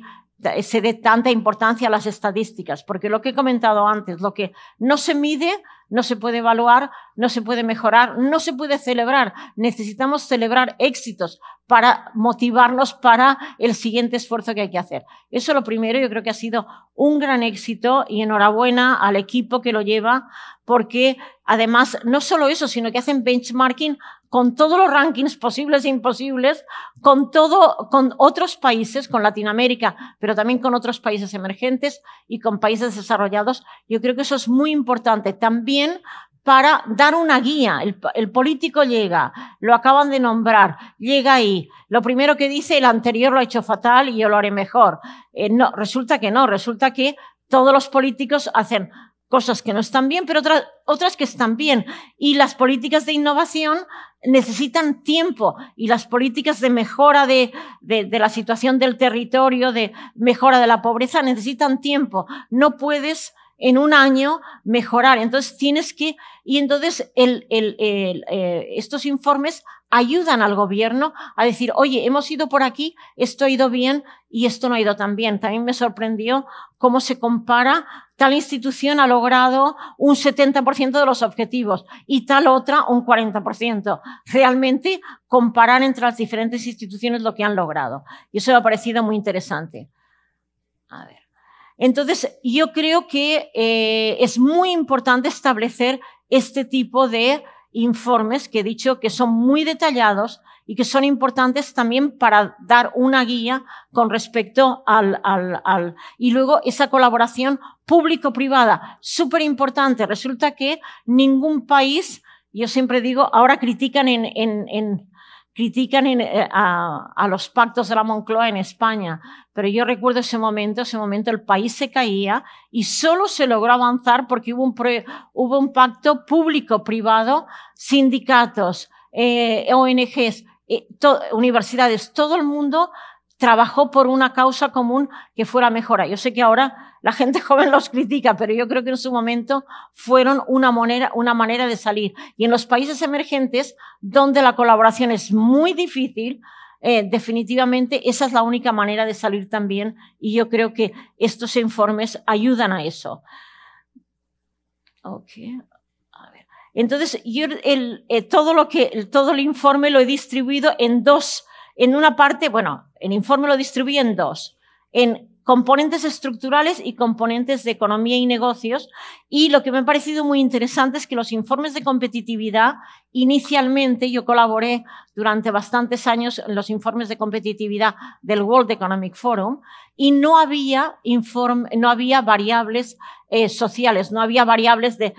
[SPEAKER 3] se dé tanta importancia a las estadísticas, porque lo que he comentado antes, lo que no se mide, no se puede evaluar, no se puede mejorar, no se puede celebrar. Necesitamos celebrar éxitos para motivarnos para el siguiente esfuerzo que hay que hacer. Eso es lo primero, yo creo que ha sido un gran éxito y enhorabuena al equipo que lo lleva, porque además no solo eso, sino que hacen benchmarking con todos los rankings posibles e imposibles, con otros países, con Latinoamérica, pero también con otros países emergentes y con países desarrollados. Yo creo que eso es muy importante también para dar una guía. El político llega, lo acaban de nombrar, llega ahí. Lo primero que dice, el anterior lo ha hecho fatal y yo lo haré mejor. No, resulta que todos los políticos hacen cosas que no están bien, pero otras que están bien. Y las políticas de innovación necesitan tiempo, y las políticas de mejora de la situación del territorio, de mejora de la pobreza, necesitan tiempo. No puedes en un año mejorar. Entonces tienes que, y entonces estos informes ayudan al gobierno a decir, oye, hemos ido por aquí, esto ha ido bien y esto no ha ido tan bien. También me sorprendió cómo se compara. Tal institución ha logrado un 70% de los objetivos y tal otra un 40%. Realmente comparar entre las diferentes instituciones lo que han logrado. Y eso me ha parecido muy interesante. A ver. Entonces, yo creo que es muy importante establecer este tipo de informes que he dicho que son muy detallados y que son importantes también para dar una guía con respecto y luego esa colaboración público-privada, súper importante. Resulta que ningún país, yo siempre digo, ahora critican a los pactos de la Moncloa en España, pero yo recuerdo ese momento el país se caía y solo se logró avanzar porque hubo un pacto público-privado, sindicatos, ONGs, universidades, todo el mundo trabajó por una causa común que fuera mejora. Yo sé que ahora la gente joven los critica, pero yo creo que en su momento fueron una manera de salir. Y en los países emergentes, donde la colaboración es muy difícil, definitivamente esa es la única manera de salir también, y yo creo que estos informes ayudan a eso. Okay. A ver. Entonces, yo todo el informe lo he distribuido en dos. En una parte, bueno, el informe lo distribuí en dos, en componentes estructurales y componentes de economía y negocios, y lo que me ha parecido muy interesante es que los informes de competitividad, inicialmente yo colaboré durante bastantes años en los informes de competitividad del World Economic Forum, y no había variables sociales, no había variables de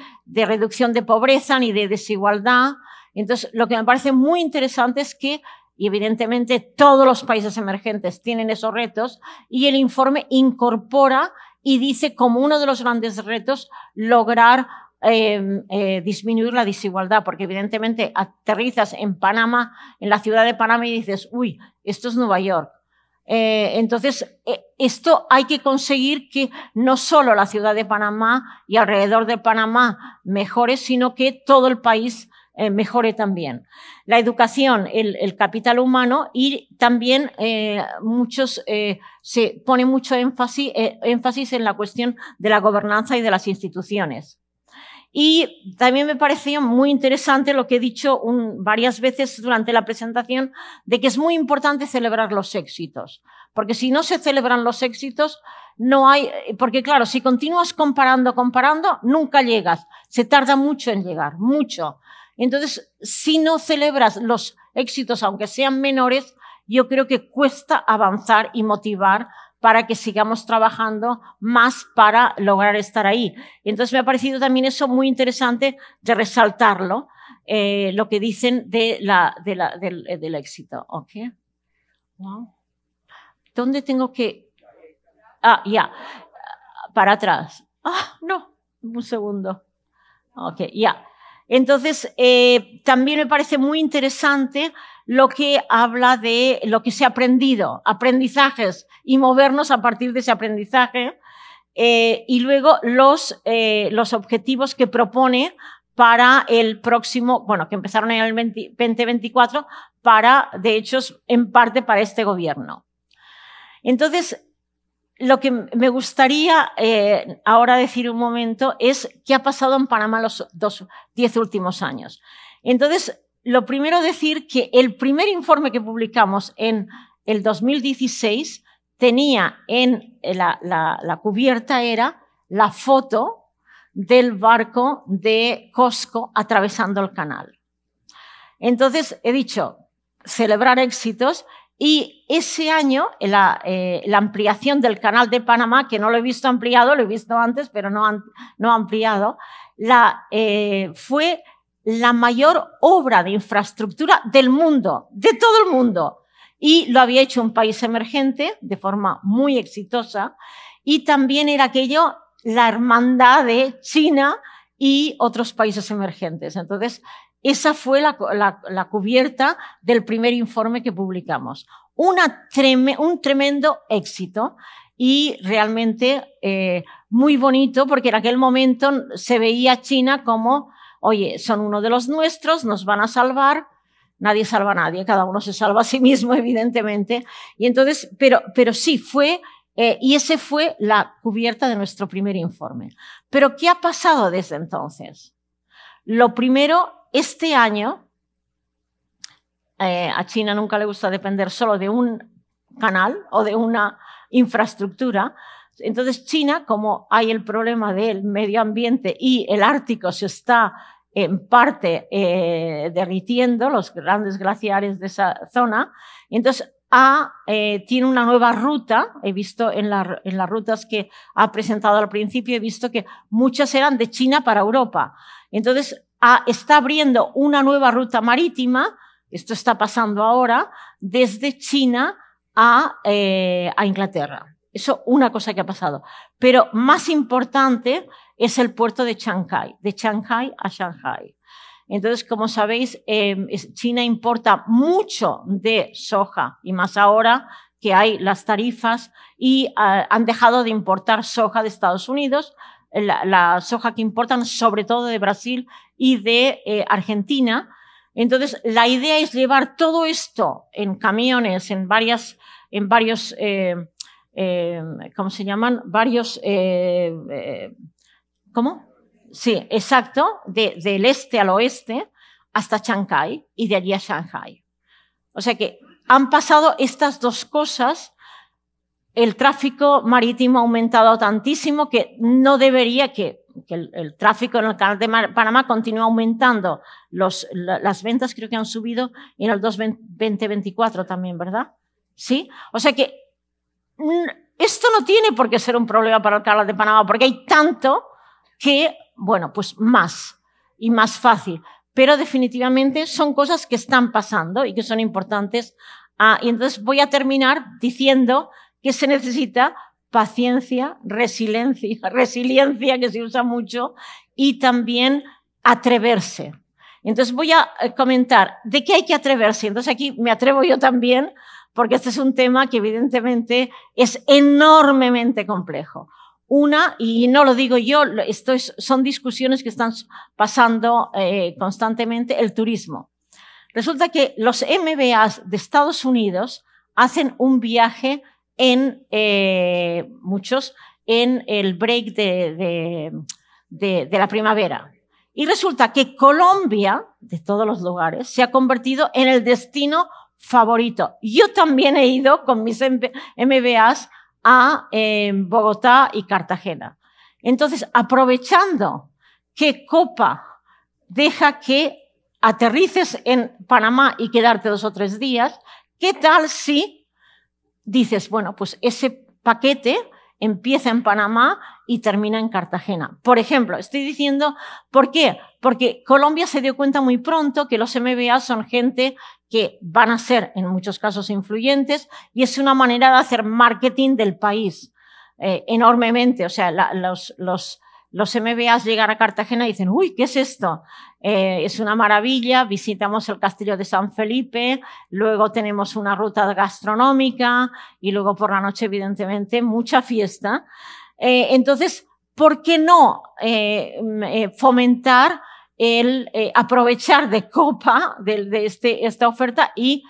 [SPEAKER 3] reducción de pobreza ni de desigualdad. Entonces, lo que me parece muy interesante es que, y evidentemente todos los países emergentes tienen esos retos, y el informe incorpora y dice como uno de los grandes retos lograr disminuir la desigualdad, porque evidentemente aterrizas en Panamá, en la ciudad de Panamá, y dices, uy, esto es Nueva York. Entonces, esto hay que conseguir que no solo la ciudad de Panamá y alrededor de Panamá mejore, sino que todo el país mejore también. La educación, el capital humano, y también se pone mucho énfasis en la cuestión de la gobernanza y de las instituciones. Y también me pareció muy interesante lo que he dicho varias veces durante la presentación, de que es muy importante celebrar los éxitos. Porque si no se celebran los éxitos, no hay, porque claro, si continúas comparando, nunca llegas. Se tarda mucho en llegar, mucho. Entonces, si no celebras los éxitos, aunque sean menores, yo creo que cuesta avanzar y motivar para que sigamos trabajando más para lograr estar ahí. Y entonces me ha parecido también eso muy interesante de resaltarlo, lo que dicen del éxito. ¿Okay? Wow. ¿Dónde tengo que...? Ah, ya. Para atrás. Ah, no. Un segundo. Ok, ya. Entonces, también me parece muy interesante lo que habla de lo que se ha aprendido, aprendizajes, y movernos a partir de ese aprendizaje, y luego los objetivos que propone para el próximo, bueno, que empezaron en el 2024, de hecho, en parte para este gobierno. Entonces, lo que me gustaría ahora decir un momento es qué ha pasado en Panamá los 10 últimos años. Entonces, lo primero decir que el primer informe que publicamos en el 2016 tenía en la cubierta era la foto del barco de Costco atravesando el canal. Entonces, he dicho, celebrar éxitos. Y ese año, la ampliación del canal de Panamá, que no lo he visto ampliado, lo he visto antes, pero no ampliado, fue la mayor obra de infraestructura del mundo, de todo el mundo. Y lo había hecho un país emergente de forma muy exitosa. Y también era aquello la hermandad de China y otros países emergentes. Entonces, esa fue la cubierta del primer informe que publicamos. Un tremendo éxito y realmente muy bonito, porque en aquel momento se veía a China como, oye, son uno de los nuestros, nos van a salvar. Nadie salva a nadie, cada uno se salva a sí mismo, evidentemente. Y entonces, pero sí, fue... y esa fue la cubierta de nuestro primer informe. Pero ¿qué ha pasado desde entonces? Lo primero, este año, a China nunca le gusta depender solo de un canal o de una infraestructura. Entonces China, como hay el problema del medio ambiente y el Ártico se está en parte derritiendo, los grandes glaciares de esa zona, entonces tiene una nueva ruta. He visto en las rutas que ha presentado al principio, he visto que muchas eran de China para Europa. Entonces está abriendo una nueva ruta marítima, esto está pasando ahora, desde China a Inglaterra. Eso una cosa que ha pasado. Pero más importante es el puerto de Shanghái a Shanghái. Entonces, como sabéis, China importa mucho de soja, y más ahora que hay las tarifas, y han dejado de importar soja de Estados Unidos, la soja que importan sobre todo de Brasil y de Argentina. Entonces, la idea es llevar todo esto en camiones, en varios, ¿cómo se llaman? Varios, ¿cómo? Sí, exacto, del este al oeste hasta Shanghái y de allí a Shanghái. O sea que han pasado estas dos cosas. El tráfico marítimo ha aumentado tantísimo que no debería que el tráfico en el canal de Panamá continúe aumentando. Las ventas creo que han subido en el 2024 también, ¿verdad? Sí. O sea que esto no tiene por qué ser un problema para el canal de Panamá, porque hay tanto que, bueno, pues más y más fácil. Pero definitivamente son cosas que están pasando y que son importantes. Y entonces voy a terminar diciendo que se necesita paciencia, resiliencia, que se usa mucho, y también atreverse. Entonces voy a comentar de qué hay que atreverse. Entonces aquí me atrevo yo también, porque este es un tema que evidentemente es enormemente complejo. Y no lo digo yo, son discusiones que están pasando constantemente, el turismo. Resulta que los MBAs de Estados Unidos hacen un viaje muchos en el break de la primavera. Y resulta que Colombia, de todos los lugares, se ha convertido en el destino favorito. Yo también he ido con mis MBAs a Bogotá y Cartagena. Entonces, aprovechando que Copa deja que aterrices en Panamá y quedarte 2 o 3 días, ¿qué tal si dices, bueno, pues ese paquete empieza en Panamá y termina en Cartagena? Por ejemplo, estoy diciendo, ¿por qué? Porque Colombia se dio cuenta muy pronto que los MBA son gente que van a ser, en muchos casos, influyentes, y es una manera de hacer marketing del país enormemente. O sea, los MBAs llegan a Cartagena y dicen, uy, ¿qué es esto? Es una maravilla, visitamos el castillo de San Felipe, luego tenemos una ruta gastronómica y luego por la noche, evidentemente, mucha fiesta. Entonces, ¿por qué no fomentar aprovechar de Copa, de esta oferta? Y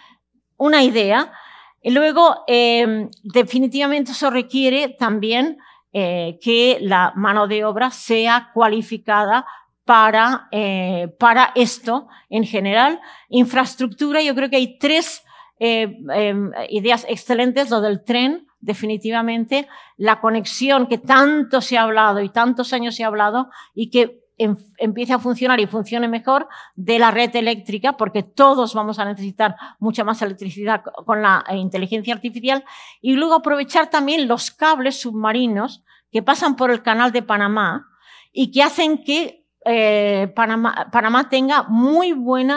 [SPEAKER 3] una idea. Y luego, definitivamente eso requiere también que la mano de obra sea cualificada para esto en general. Infraestructura, yo creo que hay 3 ideas excelentes. Lo del tren, definitivamente, la conexión que tanto se ha hablado y tantos años se ha hablado, y que empiece a funcionar y funcione mejor, de la red eléctrica, porque todos vamos a necesitar mucha más electricidad con la inteligencia artificial. Y luego aprovechar también los cables submarinos que pasan por el canal de Panamá y que hacen que Panamá tenga muy buen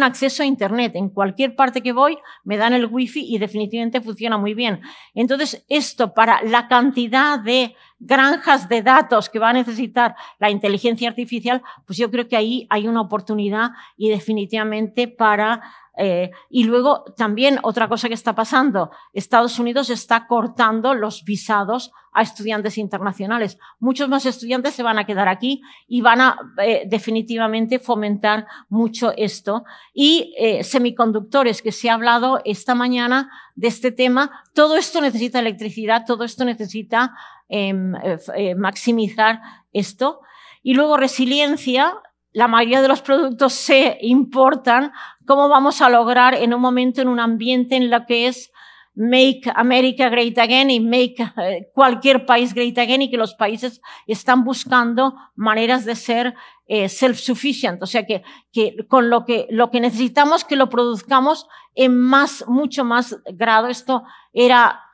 [SPEAKER 3] acceso a Internet. En cualquier parte que voy me dan el wifi y definitivamente funciona muy bien. Entonces, esto para la cantidad de granjas de datos que va a necesitar la inteligencia artificial, pues yo creo que ahí hay una oportunidad y definitivamente para... y luego también otra cosa que está pasando, Estados Unidos está cortando los visados a estudiantes internacionales. Muchos más estudiantes se van a quedar aquí y van a definitivamente fomentar mucho esto. Y semiconductores, que se ha hablado esta mañana de este tema, todo esto necesita electricidad, todo esto necesita maximizar esto. Y luego resiliencia. La mayoría de los productos se importan. ¿Cómo vamos a lograr en un momento, en un ambiente en lo que es Make America Great Again y Make cualquier país Great Again, y que los países están buscando maneras de ser self-sufficient? O sea, que con lo que necesitamos que lo produzcamos en mucho más grado. Esto era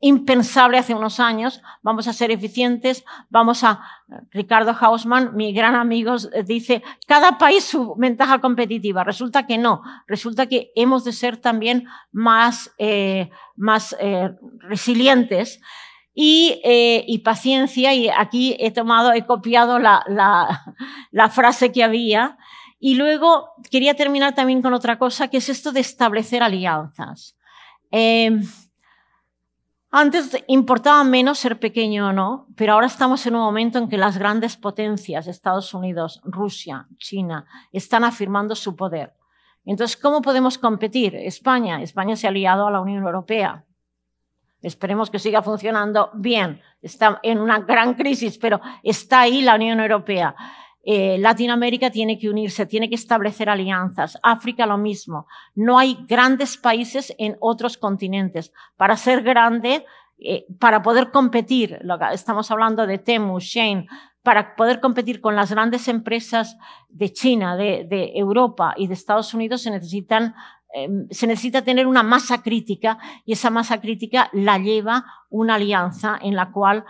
[SPEAKER 3] impensable hace unos años. Vamos a ser eficientes, Ricardo Hausmann, mi gran amigo, dice, cada país su ventaja competitiva. Resulta que no, resulta que hemos de ser también más resilientes y paciencia. Y aquí he copiado la frase que había. Y luego quería terminar también con otra cosa, que es esto de establecer alianzas. Antes importaba menos ser pequeño o no, pero ahora estamos en un momento en que las grandes potencias, Estados Unidos, Rusia, China, están afirmando su poder. Entonces, ¿cómo podemos competir? España se ha aliado a la Unión Europea. Esperemos que siga funcionando bien. Está en una gran crisis, pero está ahí la Unión Europea. Latinoamérica tiene que unirse, tiene que establecer alianzas. África lo mismo. No hay grandes países en otros continentes. Para ser grande, para poder competir, estamos hablando de Temu, Shein, para poder competir con las grandes empresas de China, de Europa y de Estados Unidos, se necesita tener una masa crítica, y esa masa crítica la lleva una alianza en la cual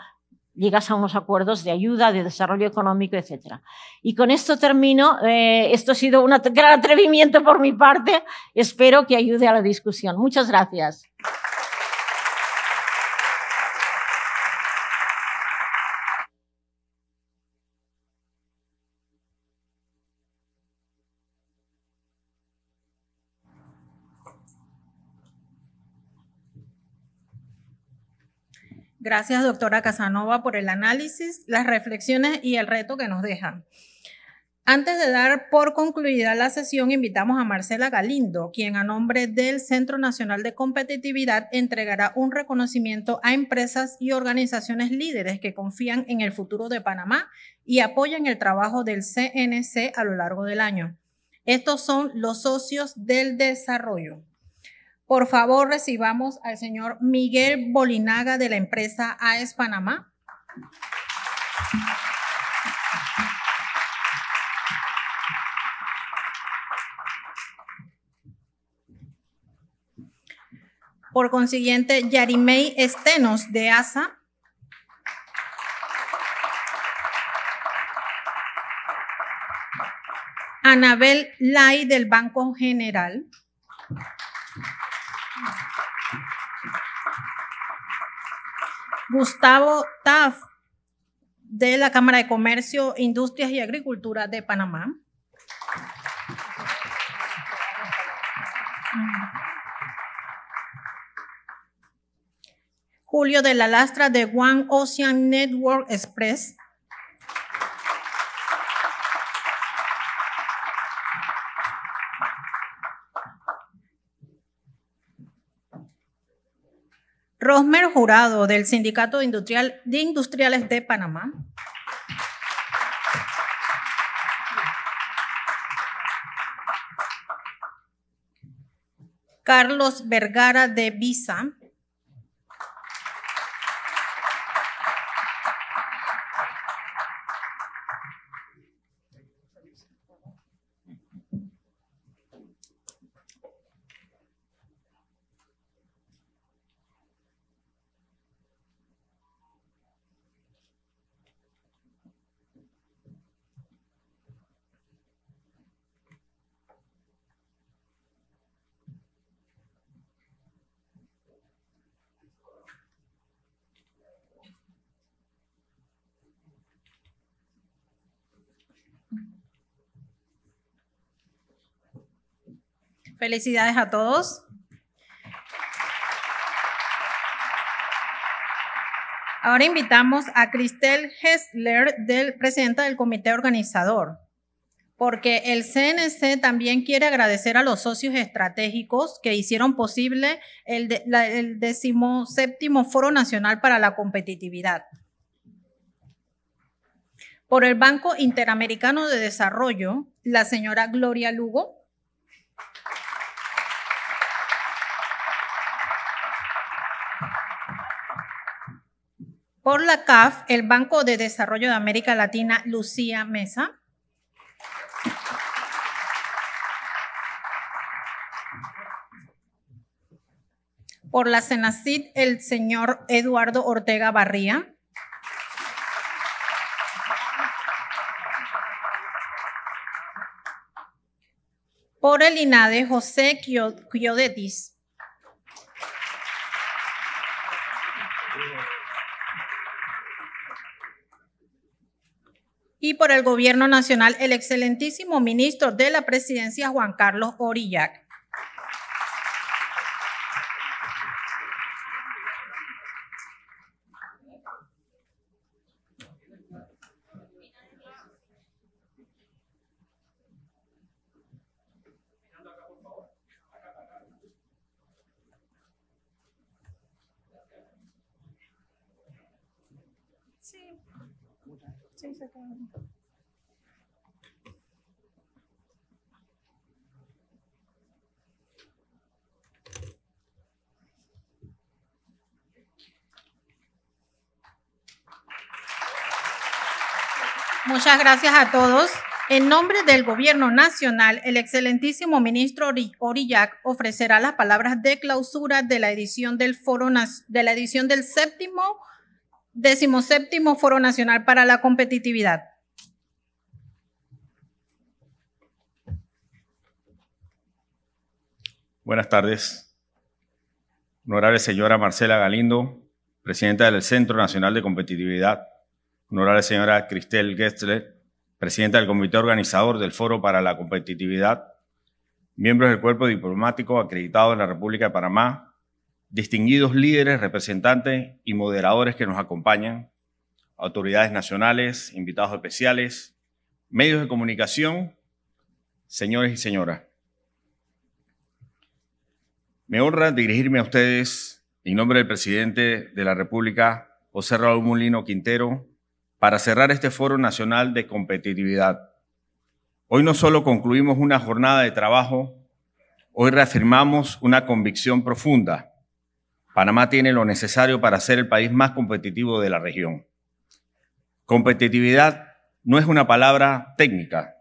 [SPEAKER 3] llegas a unos acuerdos de ayuda, de desarrollo económico, etc. Y con esto termino. Esto ha sido un gran atrevimiento por mi parte. Espero que ayude a la discusión. Muchas gracias.
[SPEAKER 1] Gracias, doctora Casanova, por el análisis, las reflexiones y el reto que nos dejan. Antes de dar por concluida la sesión, invitamos a Marcela Galindo, quien a nombre del Centro Nacional de Competitividad entregará un reconocimiento a empresas y organizaciones líderes que confían en el futuro de Panamá y apoyan el trabajo del CNC a lo largo del año. Estos son los socios del desarrollo. Por favor, recibamos al señor Miguel Bolinaga de la empresa AES Panamá. Por consiguiente, Yarimey Estenos de ASA. Anabel Lai del Banco General. Gustavo Taf de la Cámara de Comercio, Industrias y Agricultura de Panamá. Julio de la Lastra de One Ocean Network Express. Rosmer Jurado del Sindicato de Industriales de Panamá. Carlos Vergara de Visa. Felicidades a todos. Ahora invitamos a Cristel Hessler, presidenta del comité organizador, porque el CNC también quiere agradecer a los socios estratégicos que hicieron posible el 17º Foro Nacional para la Competitividad. Por el Banco Interamericano de Desarrollo, la señora Gloria Lugo. Por la CAF, el Banco de Desarrollo de América Latina, Lucía Mesa. Por la CENACIT, el señor Eduardo Ortega Barría. Por el INADE, José Quiodetis. Y por el Gobierno Nacional, el excelentísimo ministro de la Presidencia, Juan Carlos Orillac. Sí. Sí, se acabó. Muchas gracias a todos. En nombre del Gobierno Nacional, el excelentísimo ministro Orillac ofrecerá las palabras de clausura de la edición del Foro del 17º Foro Nacional para la Competitividad.
[SPEAKER 4] Buenas tardes. Honorable señora Marcela Galindo, presidenta del Centro Nacional de Competitividad. Honorable señora Cristel Hessler, presidenta del comité organizador del Foro para la Competitividad. Miembros del cuerpo diplomático acreditado en la República de Panamá. Distinguidos líderes, representantes y moderadores que nos acompañan. Autoridades nacionales, invitados especiales, medios de comunicación, señores y señoras. Me honra dirigirme a ustedes en nombre del presidente de la República, José Raúl Mulino Quintero, para cerrar este Foro Nacional de Competitividad. Hoy no solo concluimos una jornada de trabajo, hoy reafirmamos una convicción profunda. Panamá tiene lo necesario para ser el país más competitivo de la región. Competitividad no es una palabra técnica,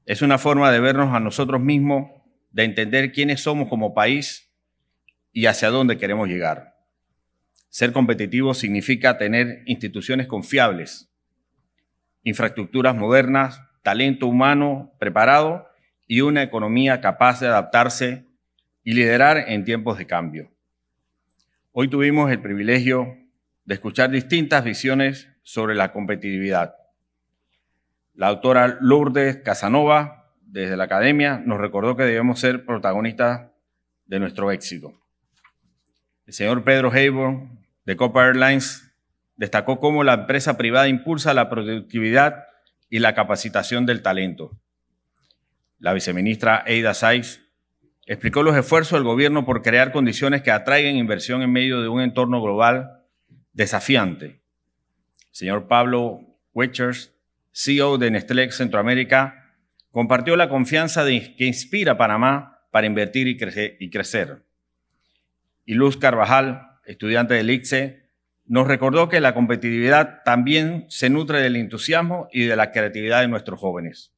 [SPEAKER 4] es una forma de vernos a nosotros mismos, de entender quiénes somos como país y hacia dónde queremos llegar. Ser competitivo significa tener instituciones confiables, infraestructuras modernas, talento humano preparado y una economía capaz de adaptarse y liderar en tiempos de cambio. Hoy tuvimos el privilegio de escuchar distintas visiones sobre la competitividad. La doctora Lourdes Casanova, desde la academia, nos recordó que debemos ser protagonistas de nuestro éxito. El señor Pedro Hayborn, de Copa Airlines, destacó cómo la empresa privada impulsa la productividad y la capacitación del talento. La viceministra Eida Saiz explicó los esfuerzos del gobierno por crear condiciones que atraigan inversión en medio de un entorno global desafiante. El señor Pablo Wechers, CEO de Nestlé Centroamérica, compartió la confianza que inspira a Panamá para invertir y crecer. Y Luz Carvajal, estudiante del ICSE, nos recordó que la competitividad también se nutre del entusiasmo y de la creatividad de nuestros jóvenes.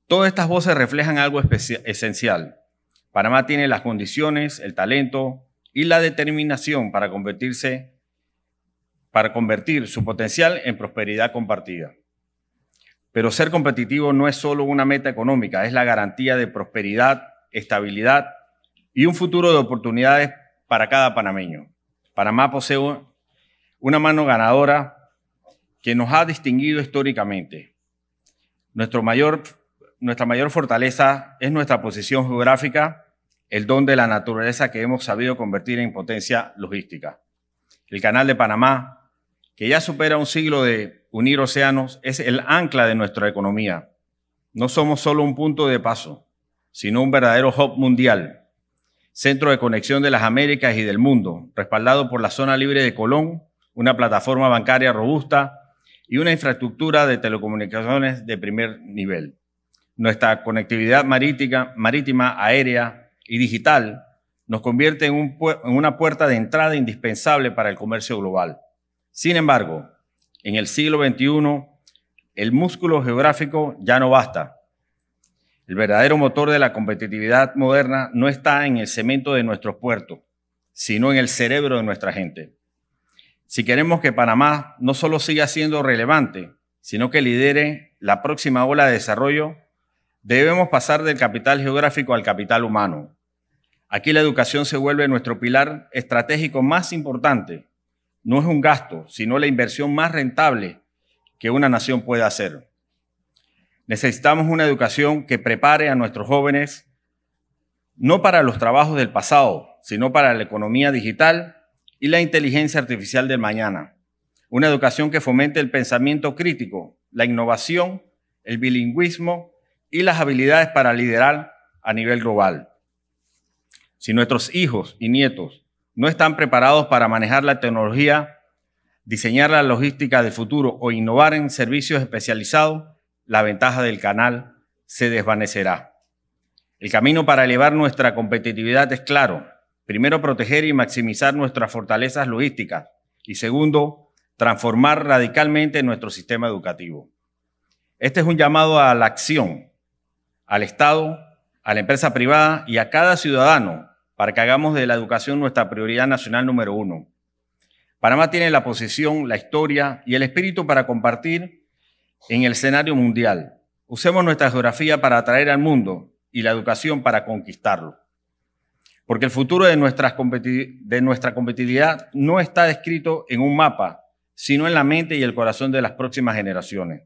[SPEAKER 4] Todas estas voces reflejan algo esencial. Panamá tiene las condiciones, el talento y la determinación para convertir su potencial en prosperidad compartida. Pero ser competitivo no es solo una meta económica, es la garantía de prosperidad, estabilidad y un futuro de oportunidades para cada panameño. Panamá posee una mano ganadora que nos ha distinguido históricamente. Nuestro mayor nuestra mayor fortaleza es nuestra posición geográfica, el don de la naturaleza que hemos sabido convertir en potencia logística. El Canal de Panamá, que ya supera un siglo de unir océanos, es el ancla de nuestra economía. No somos solo un punto de paso, sino un verdadero hub mundial, centro de conexión de las Américas y del mundo, respaldado por la Zona Libre de Colón, una plataforma bancaria robusta y una infraestructura de telecomunicaciones de primer nivel. Nuestra conectividad marítima, aérea y digital nos convierte en una puerta de entrada indispensable para el comercio global. Sin embargo, en el siglo XXI, el músculo geográfico ya no basta. El verdadero motor de la competitividad moderna no está en el cemento de nuestros puertos, sino en el cerebro de nuestra gente. Si queremos que Panamá no solo siga siendo relevante, sino que lidere la próxima ola de desarrollo, debemos pasar del capital geográfico al capital humano. Aquí la educación se vuelve nuestro pilar estratégico más importante. No es un gasto, sino la inversión más rentable que una nación puede hacer. Necesitamos una educación que prepare a nuestros jóvenes no para los trabajos del pasado, sino para la economía digital y la inteligencia artificial del mañana. Una educación que fomente el pensamiento crítico, la innovación, el bilingüismo y las habilidades para liderar a nivel global. Si nuestros hijos y nietos no están preparados para manejar la tecnología, diseñar la logística del futuro o innovar en servicios especializados, la ventaja del canal se desvanecerá. El camino para elevar nuestra competitividad es claro. Primero, proteger y maximizar nuestras fortalezas logísticas. Y segundo, transformar radicalmente nuestro sistema educativo. Este es un llamado a la acción, al Estado, a la empresa privada y a cada ciudadano para que hagamos de la educación nuestra prioridad nacional número 1. Panamá tiene la posición, la historia y el espíritu para compartir en el escenario mundial. Usemos nuestra geografía para atraer al mundo y la educación para conquistarlo. Porque el futuro de nuestra competitividad no está descrito en un mapa, sino en la mente y el corazón de las próximas generaciones.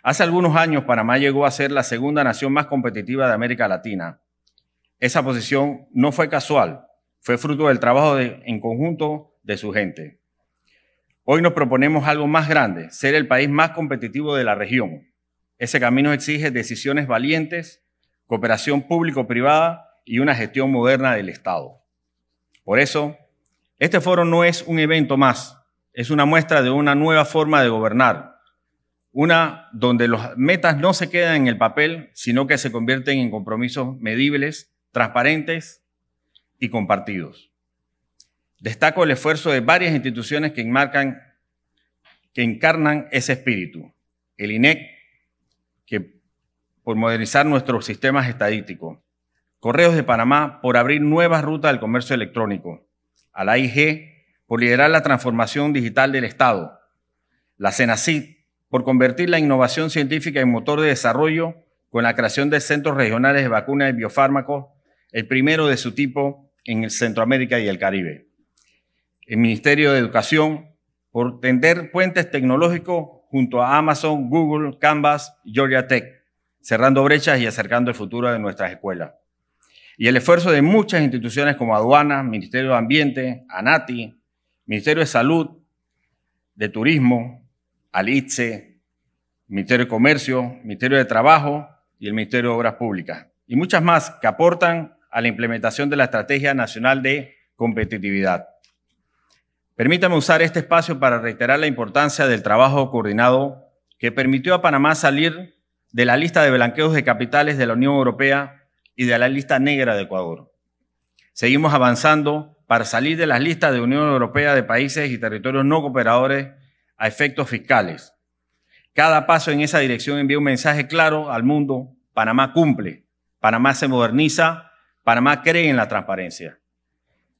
[SPEAKER 4] Hace algunos años, Panamá llegó a ser la segunda nación más competitiva de América Latina. Esa posición no fue casual, fue fruto del trabajo en conjunto de su gente. Hoy nos proponemos algo más grande, ser el país más competitivo de la región. Ese camino exige decisiones valientes, cooperación público-privada y una gestión moderna del Estado. Por eso, este foro no es un evento más, es una muestra de una nueva forma de gobernar, una donde las metas no se quedan en el papel, sino que se convierten en compromisos medibles, transparentes y compartidos. Destaco el esfuerzo de varias instituciones que encarnan ese espíritu. El INEC, por modernizar nuestros sistemas estadísticos. Correos de Panamá, por abrir nuevas rutas del comercio electrónico. A la AIG, por liderar la transformación digital del Estado. La CENACYT, por convertir la innovación científica en motor de desarrollo con la creación de centros regionales de vacunas y biofármacos, el primero de su tipo en Centroamérica y el Caribe. El Ministerio de Educación, por tender puentes tecnológicos junto a Amazon, Google, Canvas y Georgia Tech, cerrando brechas y acercando el futuro de nuestras escuelas. Y el esfuerzo de muchas instituciones como Aduanas, Ministerio de Ambiente, ANATI, Ministerio de Salud, de Turismo, ALITSE, Ministerio de Comercio, Ministerio de Trabajo y el Ministerio de Obras Públicas. Y muchas más que aportan a la implementación de la Estrategia Nacional de Competitividad. Permítame usar este espacio para reiterar la importancia del trabajo coordinado que permitió a Panamá salir de la lista de blanqueos de capitales de la Unión Europea y de la lista negra de Ecuador. Seguimos avanzando para salir de las listas de Unión Europea de países y territorios no cooperadores a efectos fiscales. Cada paso en esa dirección envía un mensaje claro al mundo. Panamá cumple, Panamá se moderniza, Panamá cree en la transparencia.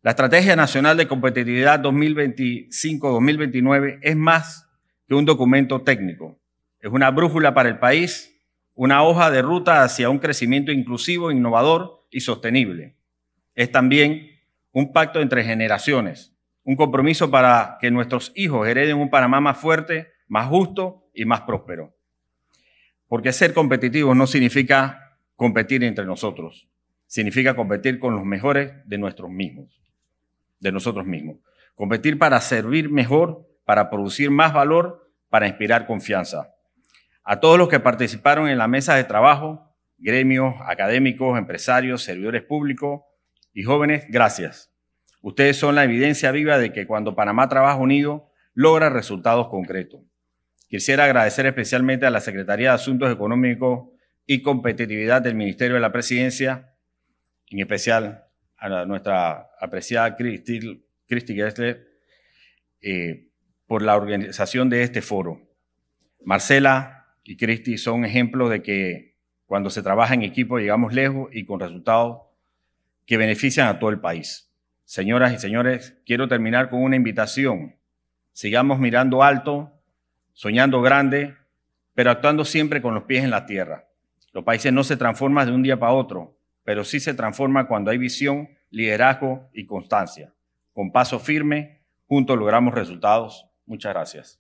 [SPEAKER 4] La Estrategia Nacional de Competitividad 2025-2029 es más que un documento técnico. Es una brújula para el país, una hoja de ruta hacia un crecimiento inclusivo, innovador y sostenible. Es también un pacto entre generaciones, un compromiso para que nuestros hijos hereden un Panamá más fuerte, más justo y más próspero. Porque ser competitivos no significa competir entre nosotros, significa competir con los mejores de nosotros mismos. Competir para servir mejor, para producir más valor, para inspirar confianza. A todos los que participaron en la mesa de trabajo, gremios, académicos, empresarios, servidores públicos y jóvenes, gracias. Ustedes son la evidencia viva de que cuando Panamá trabaja unido, logra resultados concretos. Quisiera agradecer especialmente a la Secretaría de Asuntos Económicos y Competitividad del Ministerio de la Presidencia, en especial a nuestra apreciada Cristi Gessler, por la organización de este foro. Marcela y Cristi son ejemplos de que cuando se trabaja en equipo llegamos lejos y con resultados que benefician a todo el país. Señoras y señores, quiero terminar con una invitación. Sigamos mirando alto, soñando grande, pero actuando siempre con los pies en la tierra. Los países no se transforman de un día para otro, pero sí se transforman cuando hay visión, liderazgo y constancia. Con paso firme, juntos logramos resultados. Muchas gracias.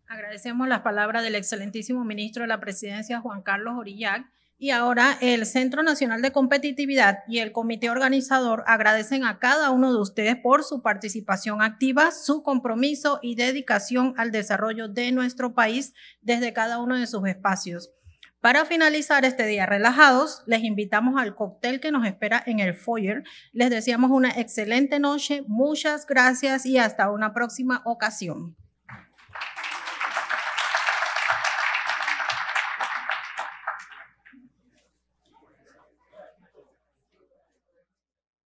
[SPEAKER 1] Agradecemos las palabras del excelentísimo ministro de la Presidencia, Juan Carlos Orillac. Y ahora el Centro Nacional de Competitividad y el comité organizador agradecen a cada uno de ustedes por su participación activa, su compromiso y dedicación al desarrollo de nuestro país desde cada uno de sus espacios. Para finalizar este día relajados, les invitamos al cóctel que nos espera en el foyer. Les deseamos una excelente noche, muchas gracias y hasta una próxima ocasión.